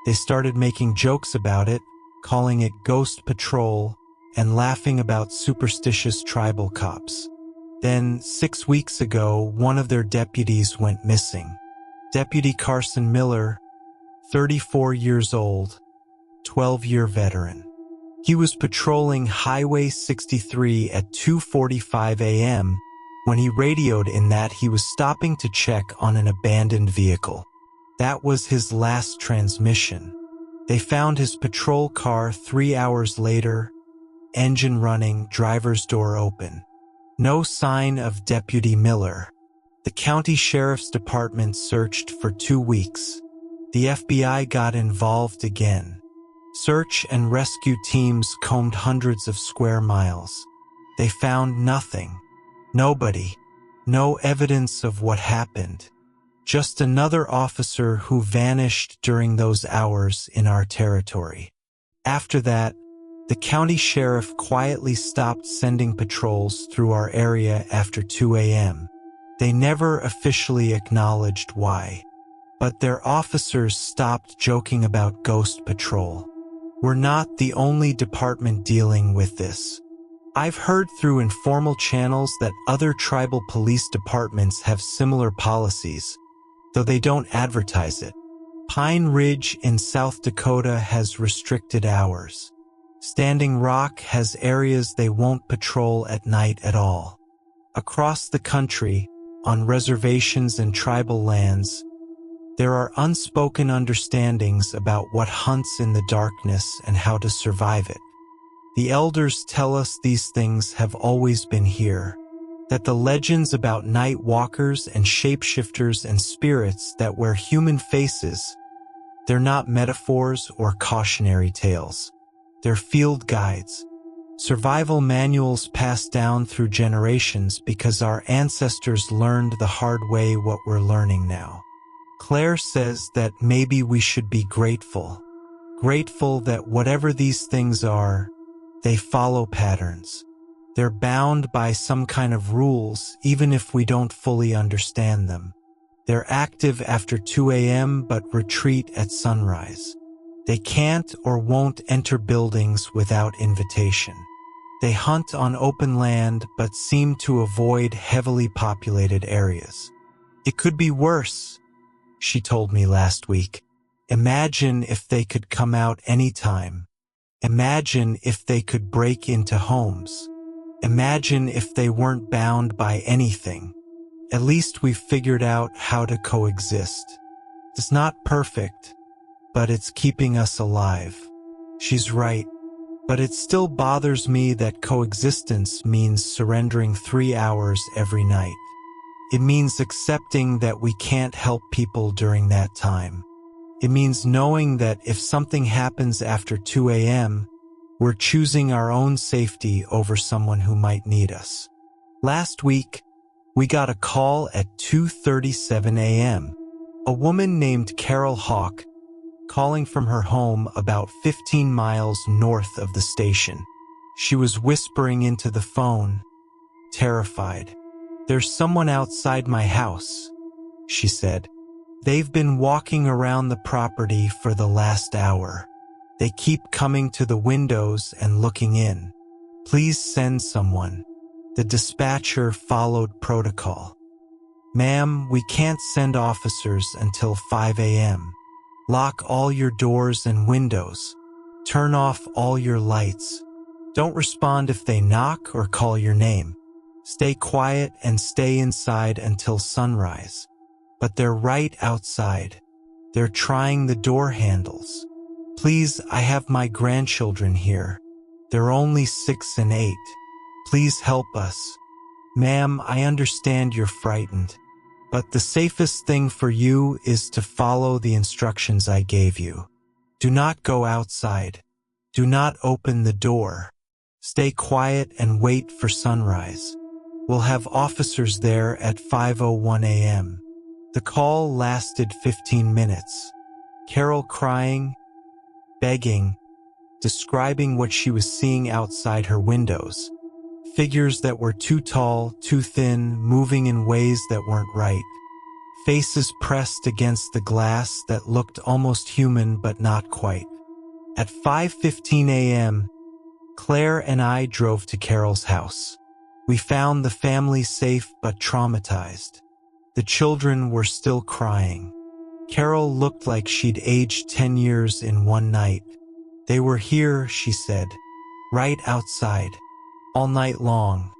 S1: They started making jokes about it, calling it Ghost Patrol, and laughing about superstitious tribal cops. Then, 6 weeks ago, one of their deputies went missing. Deputy Carson Miller, 34 years old, 12-year veteran. He was patrolling Highway 63 at 2:45 a.m. when he radioed in that he was stopping to check on an abandoned vehicle. That was his last transmission. They found his patrol car 3 hours later, engine running, driver's door open. No sign of Deputy Miller. The county sheriff's department searched for 2 weeks. The FBI got involved again. Search and rescue teams combed hundreds of square miles. They found nothing. Nobody. No evidence of what happened. Just another officer who vanished during those hours in our territory. After that, the county sheriff quietly stopped sending patrols through our area after 2 a.m. They never officially acknowledged why. but their officers stopped joking about ghost patrol. We're not the only department dealing with this. I've heard through informal channels that other tribal police departments have similar policies, though they don't advertise it. Pine Ridge in South Dakota has restricted hours. Standing Rock has areas they won't patrol at night at all. Across the country, on reservations and tribal lands, there are unspoken understandings about what hunts in the darkness and how to survive it. The elders tell us these things have always been here, that the legends about night walkers and shapeshifters and spirits that wear human faces, they're not metaphors or cautionary tales. They're field guides, survival manuals passed down through generations because our ancestors learned the hard way what we're learning now. Claire says that maybe we should be grateful that whatever these things are, they follow patterns. They're bound by some kind of rules, even if we don't fully understand them. They're active after 2 a.m. but retreat at sunrise. They can't or won't enter buildings without invitation. They hunt on open land but seem to avoid heavily populated areas. It could be worse, she told me last week. Imagine if they could come out anytime. Imagine if they could break into homes. Imagine if they weren't bound by anything. At least we've figured out how to coexist. It's not perfect, but it's keeping us alive. She's right, but it still bothers me that coexistence means surrendering 3 hours every night. It means accepting that we can't help people during that time. It means knowing that if something happens after 2 a.m., we're choosing our own safety over someone who might need us. Last week, we got a call at 2:37 a.m. A woman named Carol Hawk calling from her home about 15 miles north of the station. She was whispering into the phone, terrified. "There's someone outside my house," she said. "They've been walking around the property for the last hour. They keep coming to the windows and looking in. Please send someone." The dispatcher followed protocol. "Ma'am, we can't send officers until 5 a.m. Lock all your doors and windows. Turn off all your lights. Don't respond if they knock or call your name. Stay quiet and stay inside until sunrise." But they're right outside. They're trying the door handles. "Please, I have my grandchildren here. They're only 6 and 8. Please help us." "Ma'am, I understand you're frightened, but the safest thing for you is to follow the instructions I gave you. Do not go outside. Do not open the door. Stay quiet and wait for sunrise. We'll have officers there at 5:01 a.m. The call lasted 15 minutes. Carol crying, begging, describing what she was seeing outside her windows. Figures that were too tall, too thin, moving in ways that weren't right. Faces pressed against the glass that looked almost human but not quite. At 5:15 a.m., Claire and I drove to Carol's house. We found the family safe but traumatized. The children were still crying. Carol looked like she'd aged 10 years in one night. They were here, she said, right outside, all night long.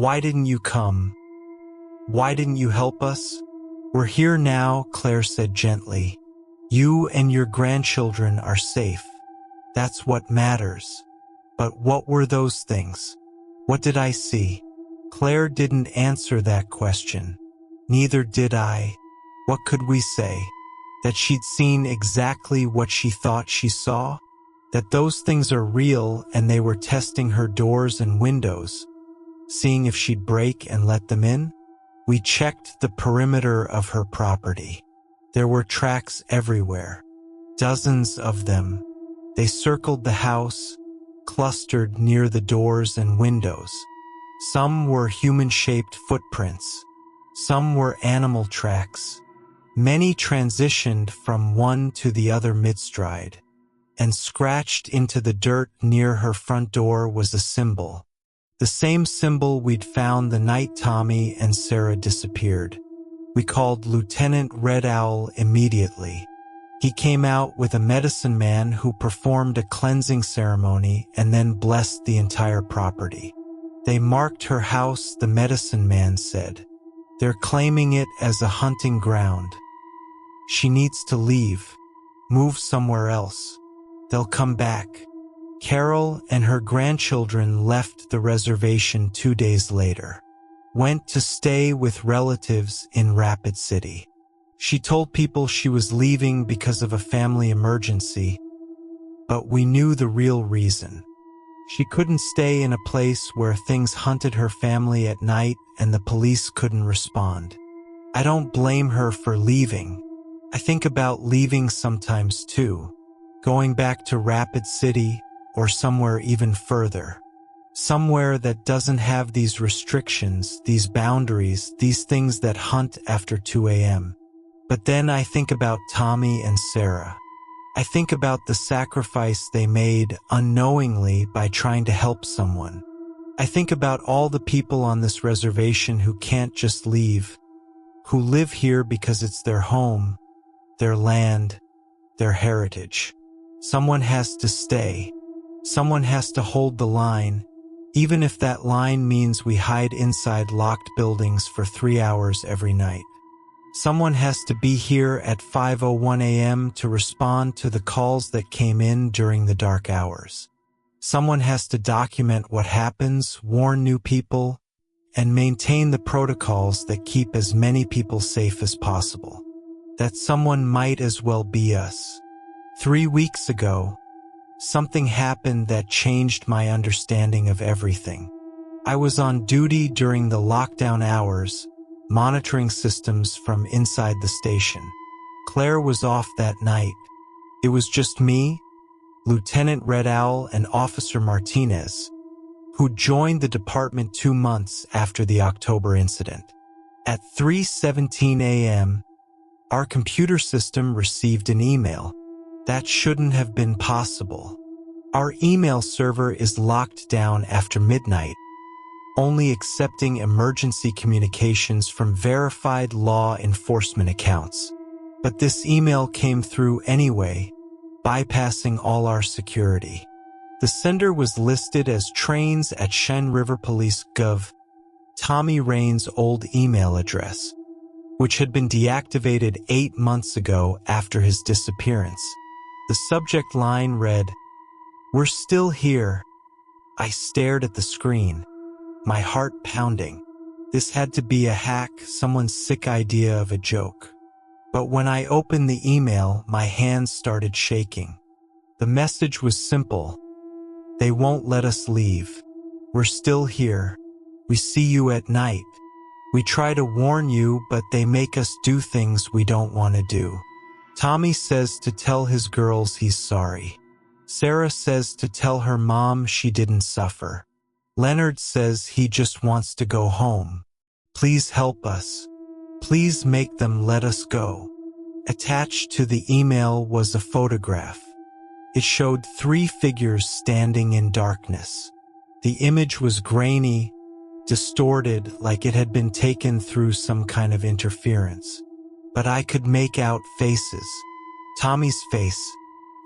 S1: Why didn't you come? Why didn't you help us? We're here now, Claire said gently. You and your grandchildren are safe. That's what matters. But what were those things? What did I see? Claire didn't answer that question. Neither did I. What could we say? That she'd seen exactly what she thought she saw? That those things are real and they were testing her doors and windows, seeing if she'd break and let them in? We checked the perimeter of her property. There were tracks everywhere, dozens of them. They circled the house, clustered near the doors and windows. Some were human-shaped footprints. Some were animal tracks. Many transitioned from one to the other mid-stride, and scratched into the dirt near her front door was a symbol. The same symbol we'd found the night Tommy and Sarah disappeared. We called Lieutenant Red Owl immediately. He came out with a medicine man who performed a cleansing ceremony and then blessed the entire property. They marked her house, the medicine man said. They're claiming it as a hunting ground. She needs to leave, move somewhere else. They'll come back. Carol and her grandchildren left the reservation 2 days later, went to stay with relatives in Rapid City. She told people she was leaving because of a family emergency, but we knew the real reason. She couldn't stay in a place where things hunted her family at night and the police couldn't respond. I don't blame her for leaving. I think about leaving sometimes too, going back to Rapid City or somewhere even further. Somewhere that doesn't have these restrictions, these boundaries, these things that hunt after 2 a.m. But then I think about Tommy and Sarah. I think about the sacrifice they made unknowingly by trying to help someone. I think about all the people on this reservation who can't just leave, who live here because it's their home, their land, their heritage. Someone has to stay. Someone has to hold the line, even if that line means we hide inside locked buildings for 3 hours every night. Someone has to be here at 5:01 a.m. to respond to the calls that came in during the dark hours. Someone has to document what happens, warn new people, and maintain the protocols that keep as many people safe as possible. That someone might as well be us. 3 weeks ago, something happened that changed my understanding of everything. I was on duty during the lockdown hours, monitoring systems from inside the station. Claire was off that night. It was just me, Lieutenant Red Owl, and Officer Martinez, who joined the department 2 months after the October incident. At 3:17 a.m., our computer system received an email. That shouldn't have been possible. Our email server is locked down after midnight, only accepting emergency communications from verified law enforcement accounts. But this email came through anyway, bypassing all our security. The sender was listed as trains at Cheyenne River Police Gov, Tommy Rain's old email address, which had been deactivated 8 months ago after his disappearance. The subject line read, "We're still here." I stared at the screen, my heart pounding. This had to be a hack, someone's sick idea of a joke. But when I opened the email, my hands started shaking. The message was simple. They won't let us leave. We're still here. We see you at night. We try to warn you, but they make us do things we don't want to do. Tommy says to tell his girls he's sorry. Sarah says to tell her mom she didn't suffer. Leonard says he just wants to go home. Please help us. Please make them let us go. Attached to the email was a photograph. It showed 3 figures standing in darkness. The image was grainy, distorted, like it had been taken through some kind of interference. But I could make out faces. Tommy's face,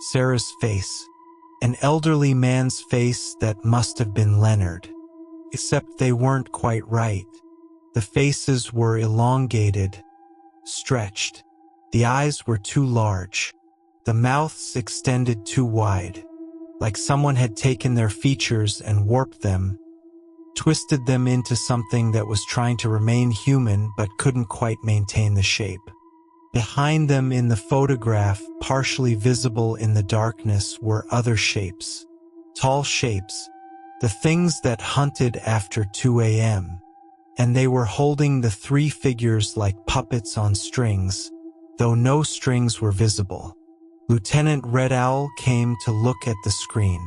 S1: Sarah's face, an elderly man's face that must have been Leonard. Except they weren't quite right. The faces were elongated, stretched. The eyes were too large. The mouths extended too wide, like someone had taken their features and warped them, twisted them into something that was trying to remain human but couldn't quite maintain the shape. Behind them in the photograph, partially visible in the darkness, were other shapes. Tall shapes, the things that hunted after 2 a.m. And they were holding the 3 figures like puppets on strings, though no strings were visible. Lieutenant Red Owl came to look at the screen.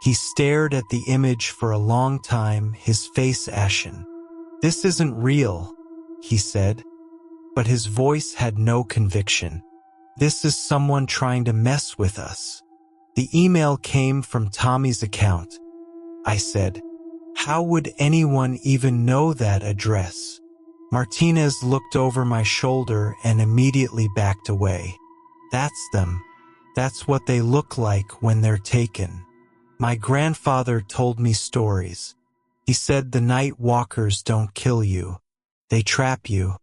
S1: He stared at the image for a long time, his face ashen. "This isn't real," he said. but his voice had no conviction. This is someone trying to mess with us. The email came from Tommy's account. I said, how would anyone even know that address? Martinez looked over my shoulder and immediately backed away. That's them. That's what they look like when they're taken. My grandfather told me stories. He said the night walkers don't kill you. They trap you,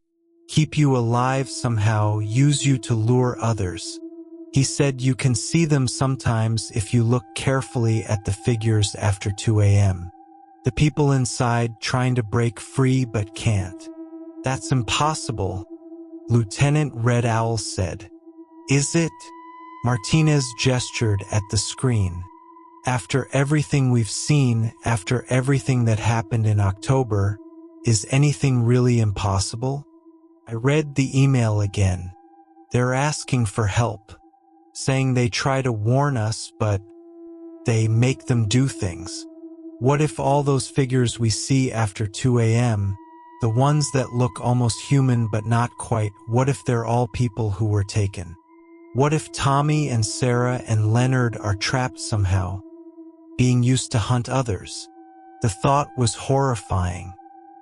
S1: keep you alive somehow, use you to lure others. He said you can see them sometimes if you look carefully at the figures after 2 a.m. The people inside trying to break free but can't. That's impossible, Lieutenant Red Owl said. Is it? Martinez gestured at the screen. After everything we've seen, after everything that happened in October, is anything really impossible? I read the email again. They're asking for help, saying they try to warn us, but they make them do things. What if all those figures we see after 2 a.m., the ones that look almost human but not quite, what if they're all people who were taken? What if Tommy and Sarah and Leonard are trapped somehow, being used to hunt others? The thought was horrifying.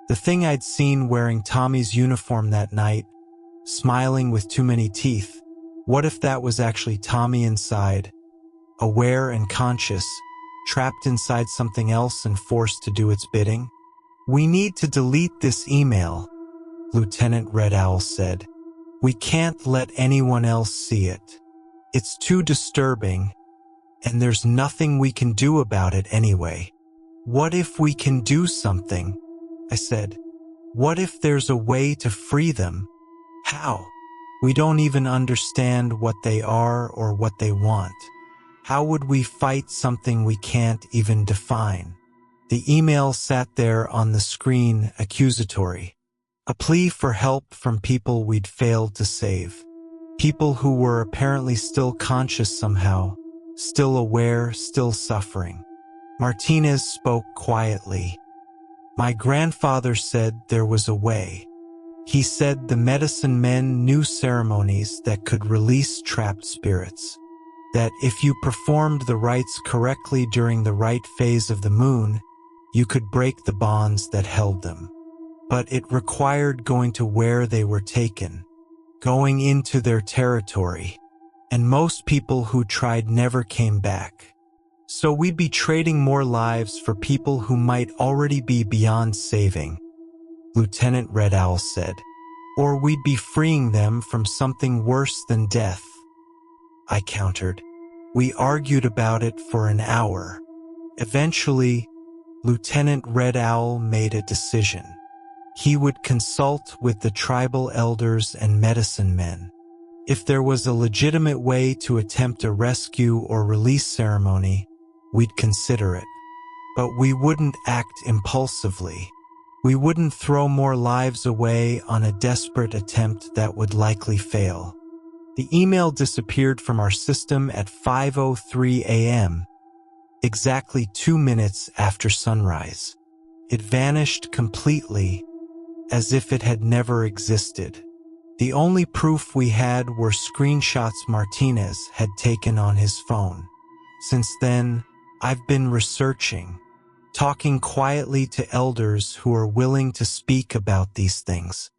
S1: The thing I'd seen wearing Tommy's uniform that night, smiling with too many teeth, what if that was actually Tommy inside, aware and conscious, trapped inside something else and forced to do its bidding? We need to delete this email, Lieutenant Red Owl said. We can't let anyone else see it. It's too disturbing, and there's nothing we can do about it anyway. What if we can do something? I said. What if there's a way to free them? How? We don't even understand what they are or what they want. How would we fight something we can't even define? The email sat there on the screen, accusatory. A plea for help from people we'd failed to save. People who were apparently still conscious somehow, still aware, still suffering. Martinez spoke quietly. My grandfather said there was a way. He said the medicine men knew ceremonies that could release trapped spirits. That if you performed the rites correctly during the right phase of the moon, you could break the bonds that held them. But it required going to where they were taken, going into their territory, and most people who tried never came back. So we'd be trading more lives for people who might already be beyond saving, Lieutenant Red Owl said. Or we'd be freeing them from something worse than death, I countered. We argued about it for an hour. Eventually, Lieutenant Red Owl made a decision. He would consult with the tribal elders and medicine men. If there was a legitimate way to attempt a rescue or release ceremony, we'd consider it. But we wouldn't act impulsively. We wouldn't throw more lives away on a desperate attempt that would likely fail. The email disappeared from our system at 5:03 a.m., exactly 2 minutes after sunrise. It vanished completely, as if it had never existed. The only proof we had were screenshots Martinez had taken on his phone. Since then, I've been researching, talking quietly to elders who are willing to speak about these things,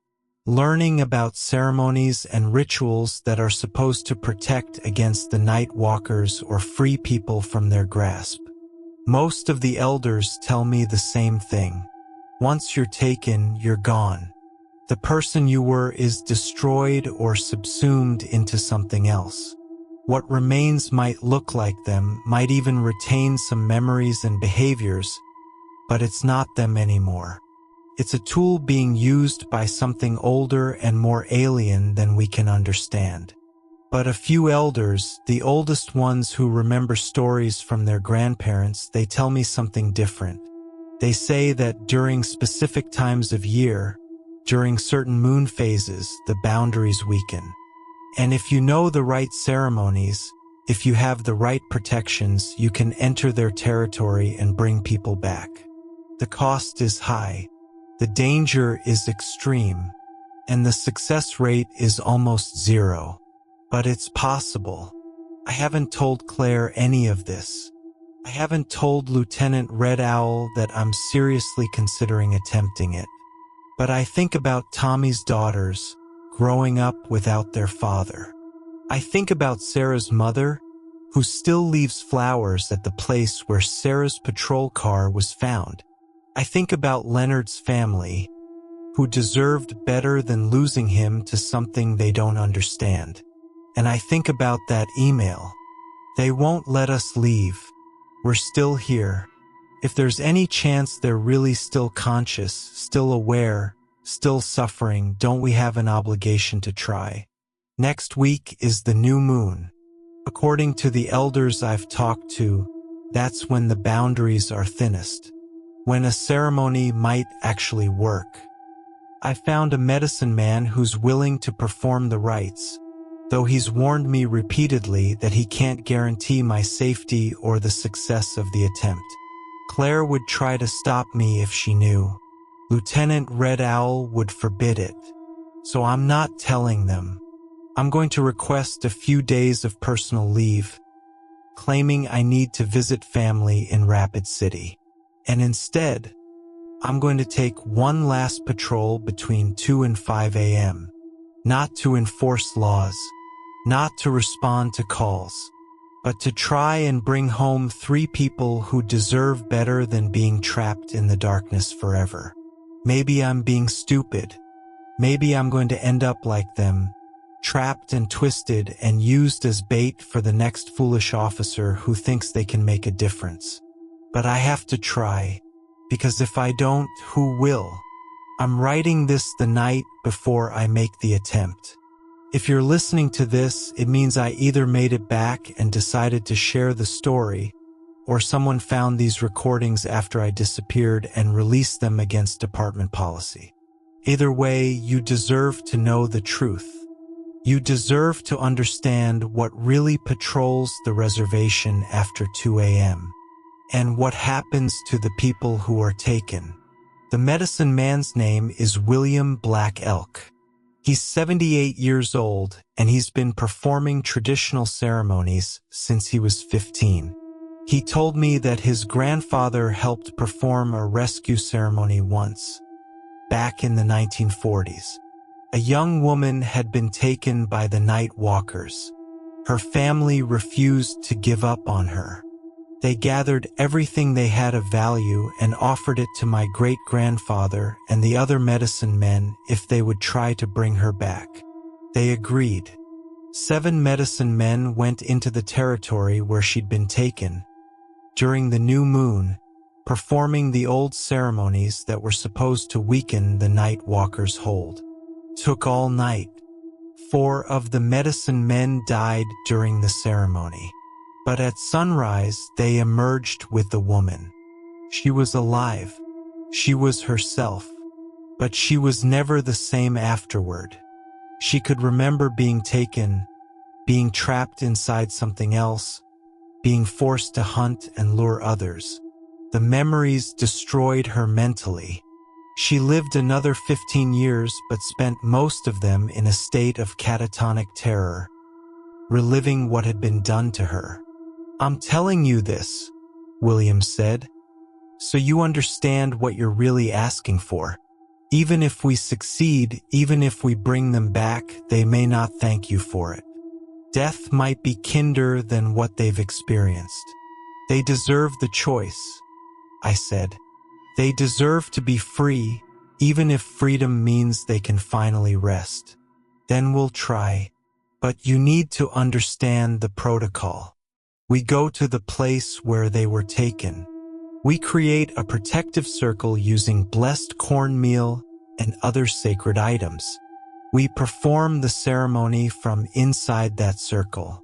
S1: learning about ceremonies and rituals that are supposed to protect against the night walkers or free people from their grasp. Most of the elders tell me the same thing. Once you're taken, you're gone. The person you were is destroyed or subsumed into something else. What remains might look like them, might even retain some memories and behaviors, but it's not them anymore. It's a tool being used by something older and more alien than we can understand. But a few elders, the oldest ones who remember stories from their grandparents, they tell me something different. They say that during specific times of year, during certain moon phases, the boundaries weaken. And if you know the right ceremonies, if you have the right protections, you can enter their territory and bring people back. The cost is high. The danger is extreme. and the success rate is almost zero. But it's possible. I haven't told Claire any of this. I haven't told Lieutenant Red Owl that I'm seriously considering attempting it. But I think about Tommy's daughters growing up without their father. I think about Sarah's mother, who still leaves flowers at the place where Sarah's patrol car was found. I think about Leonard's family, who deserved better than losing him to something they don't understand. And I think about that email. They won't let us leave. We're still here. If there's any chance they're really still conscious, still aware, still suffering, don't we have an obligation to try? Next week is the new moon. According to the elders I've talked to, that's when the boundaries are thinnest, when a ceremony might actually work. I found a medicine man who's willing to perform the rites, though he's warned me repeatedly that he can't guarantee my safety or the success of the attempt. Claire would try to stop me if she knew. Lieutenant Red Owl would forbid it. So I'm not telling them. I'm going to request a few days of personal leave, claiming I need to visit family in Rapid City. And instead, I'm going to take one last patrol between 2 and 5 a.m., not to enforce laws, not to respond to calls, but to try and bring home 3 people who deserve better than being trapped in the darkness forever. Maybe I'm being stupid. Maybe I'm going to end up like them, trapped and twisted and used as bait for the next foolish officer who thinks they can make a difference. But I have to try, because if I don't, who will? I'm writing this the night before I make the attempt. If you're listening to this, it means I either made it back and decided to share the story, or someone found these recordings after I disappeared and released them against department policy. Either way, you deserve to know the truth. You deserve to understand what really patrols the reservation after 2 a.m. and what happens to the people who are taken. The medicine man's name is William Black Elk. He's 78 years old, and he's been performing traditional ceremonies since he was 15. He told me that his grandfather helped perform a rescue ceremony once, back in the 1940s. A young woman had been taken by the night walkers. Her family refused to give up on her. They gathered everything they had of value and offered it to my great-grandfather and the other medicine men if they would try to bring her back. They agreed. 7 medicine men went into the territory where she'd been taken during the new moon, performing the old ceremonies that were supposed to weaken the night walkers' hold. Took all night. 4 of the medicine men died during the ceremony. But at sunrise, they emerged with the woman. She was alive. She was herself. But she was never the same afterward. She could remember being taken, being trapped inside something else, being forced to hunt and lure others. The memories destroyed her mentally. She lived another 15 years but spent most of them in a state of catatonic terror, reliving what had been done to her. I'm telling you this, William said, so you understand what you're really asking for. Even if we succeed, even if we bring them back, they may not thank you for it. Death might be kinder than what they've experienced. They deserve the choice, I said. They deserve to be free, even if freedom means they can finally rest. Then we'll try. But you need to understand the protocol. We go to the place where they were taken. We create a protective circle using blessed cornmeal and other sacred items. We perform the ceremony from inside that circle.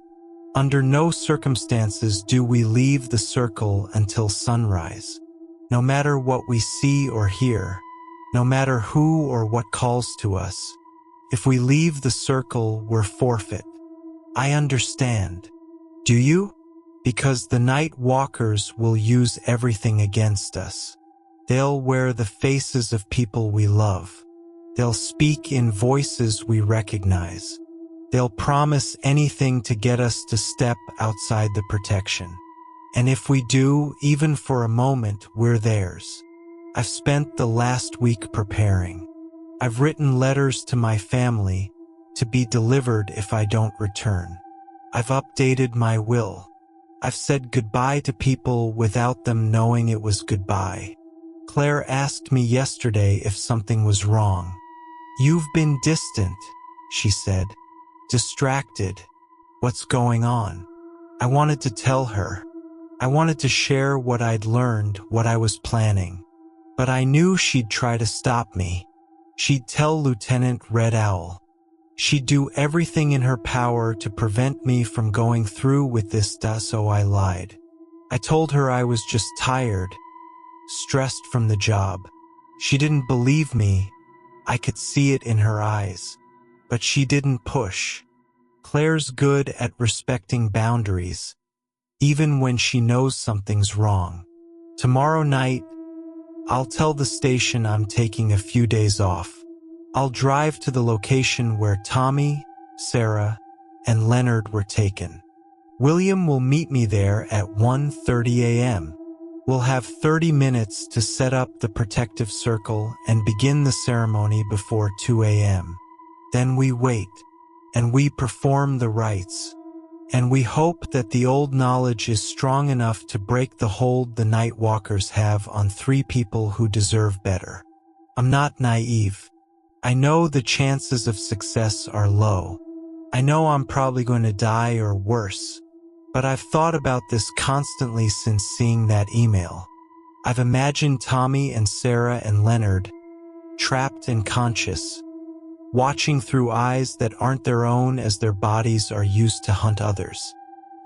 S1: Under no circumstances do we leave the circle until sunrise. No matter what we see or hear, no matter who or what calls to us, if we leave the circle, we're forfeit. I understand. Do you? Because the night walkers will use everything against us. They'll wear the faces of people we love. They'll speak in voices we recognize. They'll promise anything to get us to step outside the protection. And if we do, even for a moment, we're theirs. I've spent the last week preparing. I've written letters to my family to be delivered if I don't return. I've updated my will. I've said goodbye to people without them knowing it was goodbye. Claire asked me yesterday if something was wrong. "You've been distant," she said. "Distracted. What's going on?" I wanted to tell her. I wanted to share what I'd learned, what I was planning. But I knew she'd try to stop me. She'd tell Lieutenant Red Owl. She'd do everything in her power to prevent me from going through with this, so I lied. I told her I was just tired, stressed from the job. She didn't believe me. I could see it in her eyes. But she didn't push. Claire's good at respecting boundaries, even when she knows something's wrong. Tomorrow night, I'll tell the station I'm taking a few days off. I'll drive to the location where Tommy, Sarah, and Leonard were taken. William will meet me there at 1:30 a.m. We'll have 30 minutes to set up the protective circle and begin the ceremony before 2 a.m. Then we wait, and we perform the rites, and we hope that the old knowledge is strong enough to break the hold the Night Walkers have on 3 people who deserve better. I'm not naive. I know the chances of success are low. I know I'm probably going to die or worse, but I've thought about this constantly since seeing that email. I've imagined Tommy and Sarah and Leonard, trapped and conscious, watching through eyes that aren't their own as their bodies are used to hunt others.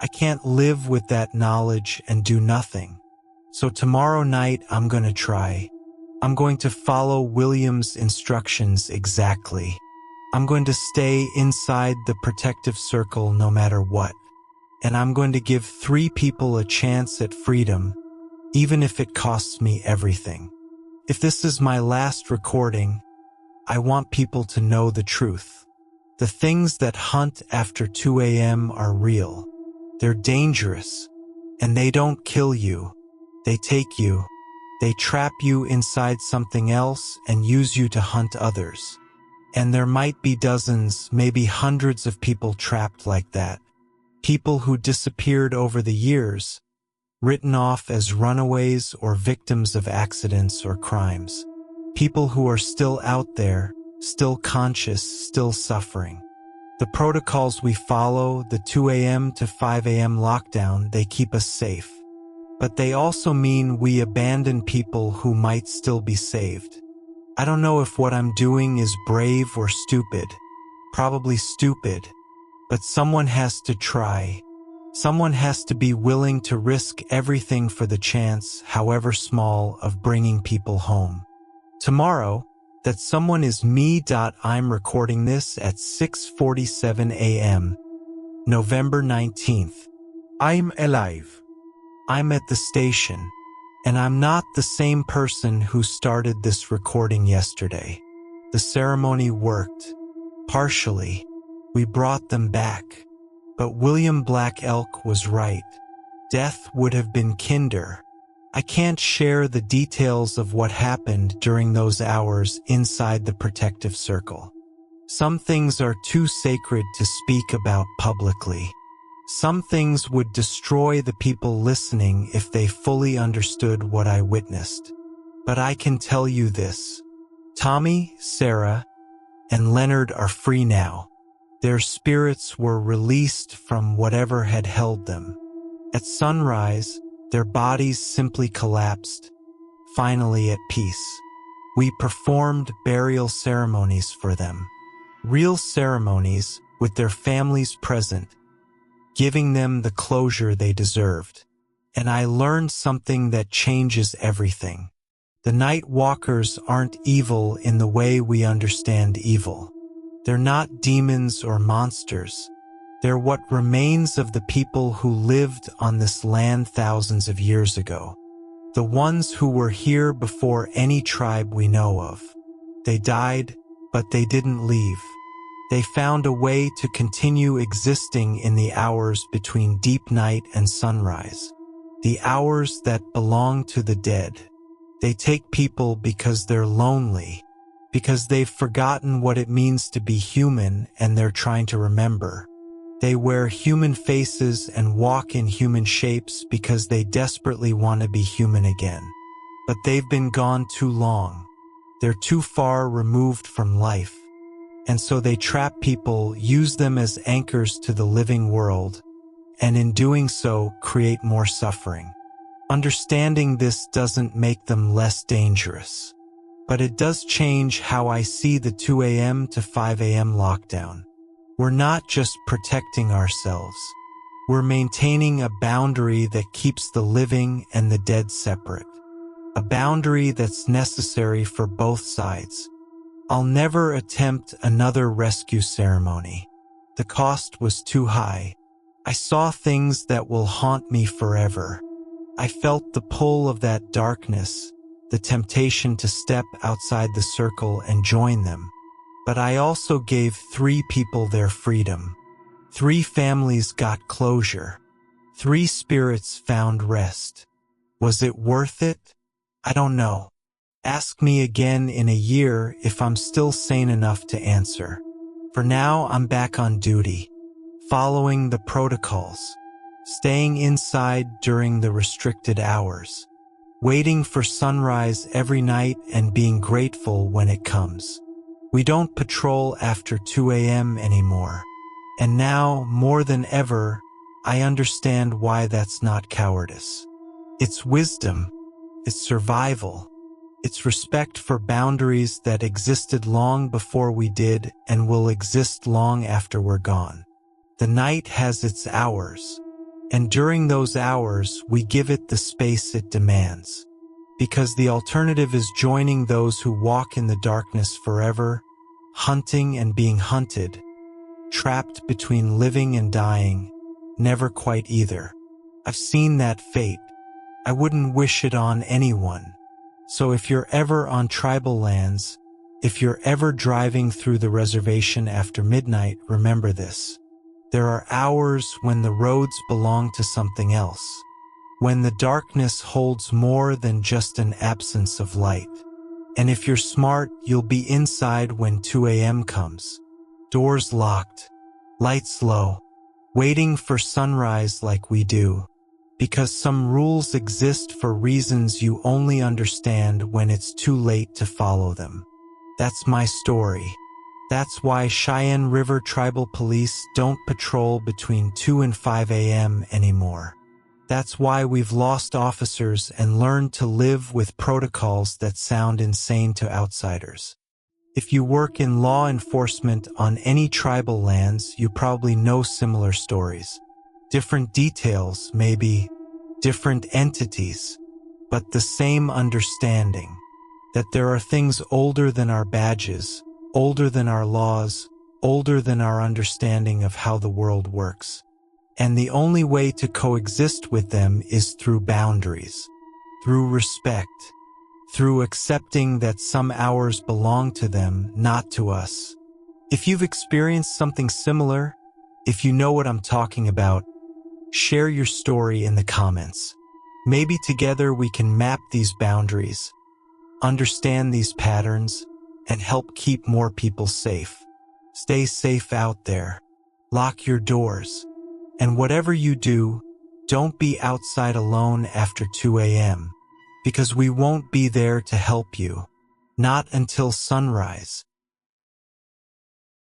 S1: I can't live with that knowledge and do nothing. So tomorrow night I'm going to try. I'm going to follow William's instructions exactly. I'm going to stay inside the protective circle no matter what. And I'm going to give 3 people a chance at freedom, even if it costs me everything. If this is my last recording, I want people to know the truth. The things that hunt after 2 a.m. are real. They're dangerous, and they don't kill you. They take you. They trap you inside something else and use you to hunt others. And there might be dozens, maybe hundreds of people trapped like that. People who disappeared over the years, written off as runaways or victims of accidents or crimes. People who are still out there, still conscious, still suffering. The protocols we follow, the 2 a.m. to 5 a.m. lockdown, they keep us safe. But they also mean we abandon people who might still be saved. I don't know if what I'm doing is brave or stupid. Probably stupid. But someone has to try. Someone has to be willing to risk everything for the chance, however small, of bringing people home. Tomorrow, that someone is me. I'm recording this at 6:47 a.m., November 19th. I'm alive. I'm at the station, and I'm not the same person who started this recording yesterday. The ceremony worked. Partially. We brought them back. But William Black Elk was right. Death would have been kinder. I can't share the details of what happened during those hours inside the protective circle. Some things are too sacred to speak about publicly. Some things would destroy the people listening if they fully understood what I witnessed. But I can tell you this. Tommy, Sarah, and Leonard are free now. Their spirits were released from whatever had held them. At sunrise, their bodies simply collapsed, finally at peace. We performed burial ceremonies for them. Real ceremonies with their families present, giving them the closure they deserved. And I learned something that changes everything. The Night Walkers aren't evil in the way we understand evil. They're not demons or monsters. They're what remains of the people who lived on this land thousands of years ago. The ones who were here before any tribe we know of. They died, But they didn't leave. They found a way to continue existing in the hours between deep night and sunrise. The hours that belong to the dead. They take people because they're lonely, because they've forgotten what it means to be human and they're trying to remember. They wear human faces and walk in human shapes because they desperately want to be human again. But they've been gone too long. They're too far removed from life. And so they trap people, use them as anchors to the living world, and in doing so, create more suffering. Understanding this doesn't make them less dangerous. But it does change how I see the 2 a.m. to 5 a.m. lockdown. We're not just protecting ourselves. We're maintaining a boundary that keeps the living and the dead separate. A boundary that's necessary for both sides. I'll never attempt another rescue ceremony. The cost was too high. I saw things that will haunt me forever. I felt the pull of that darkness, the temptation to step outside the circle and join them. But I also gave 3 people their freedom. 3 families got closure. 3 spirits found rest. Was it worth it? I don't know. Ask me again in a year if I'm still sane enough to answer. For now, I'm back on duty, following the protocols, staying inside during the restricted hours, waiting for sunrise every night and being grateful when it comes. We don't patrol after 2 a.m. anymore. And now, more than ever, I understand why that's not cowardice. It's wisdom. It's survival. It's respect for boundaries that existed long before we did and will exist long after we're gone. The night has its hours, and during those hours, we give it the space it demands. Because the alternative is joining those who walk in the darkness forever, hunting and being hunted, trapped between living and dying, never quite either. I've seen that fate. I wouldn't wish it on anyone. So if you're ever on tribal lands, if you're ever driving through the reservation after midnight, remember this. There are hours when the roads belong to something else, when the darkness holds more than just an absence of light. And if you're smart, you'll be inside when 2 a.m. comes. Doors locked, lights low, waiting for sunrise like we do. Because some rules exist for reasons you only understand when it's too late to follow them. That's my story. That's why Cheyenne River Tribal Police don't patrol between 2 and 5 a.m. anymore. That's why we've lost officers and learned to live with protocols that sound insane to outsiders. If you work in law enforcement on any tribal lands, you probably know similar stories. Different details, maybe, different entities, but the same understanding that there are things older than our badges, older than our laws, older than our understanding of how the world works. And the only way to coexist with them is through boundaries, through respect, through accepting that some hours belong to them, not to us. If you've experienced something similar, if you know what I'm talking about, share your story in the comments. Maybe together we can map these boundaries, understand these patterns, and help keep more people safe. Stay safe out there. Lock your doors. And whatever you do, don't be outside alone after 2 a.m. because we won't be there to help you. Not until sunrise.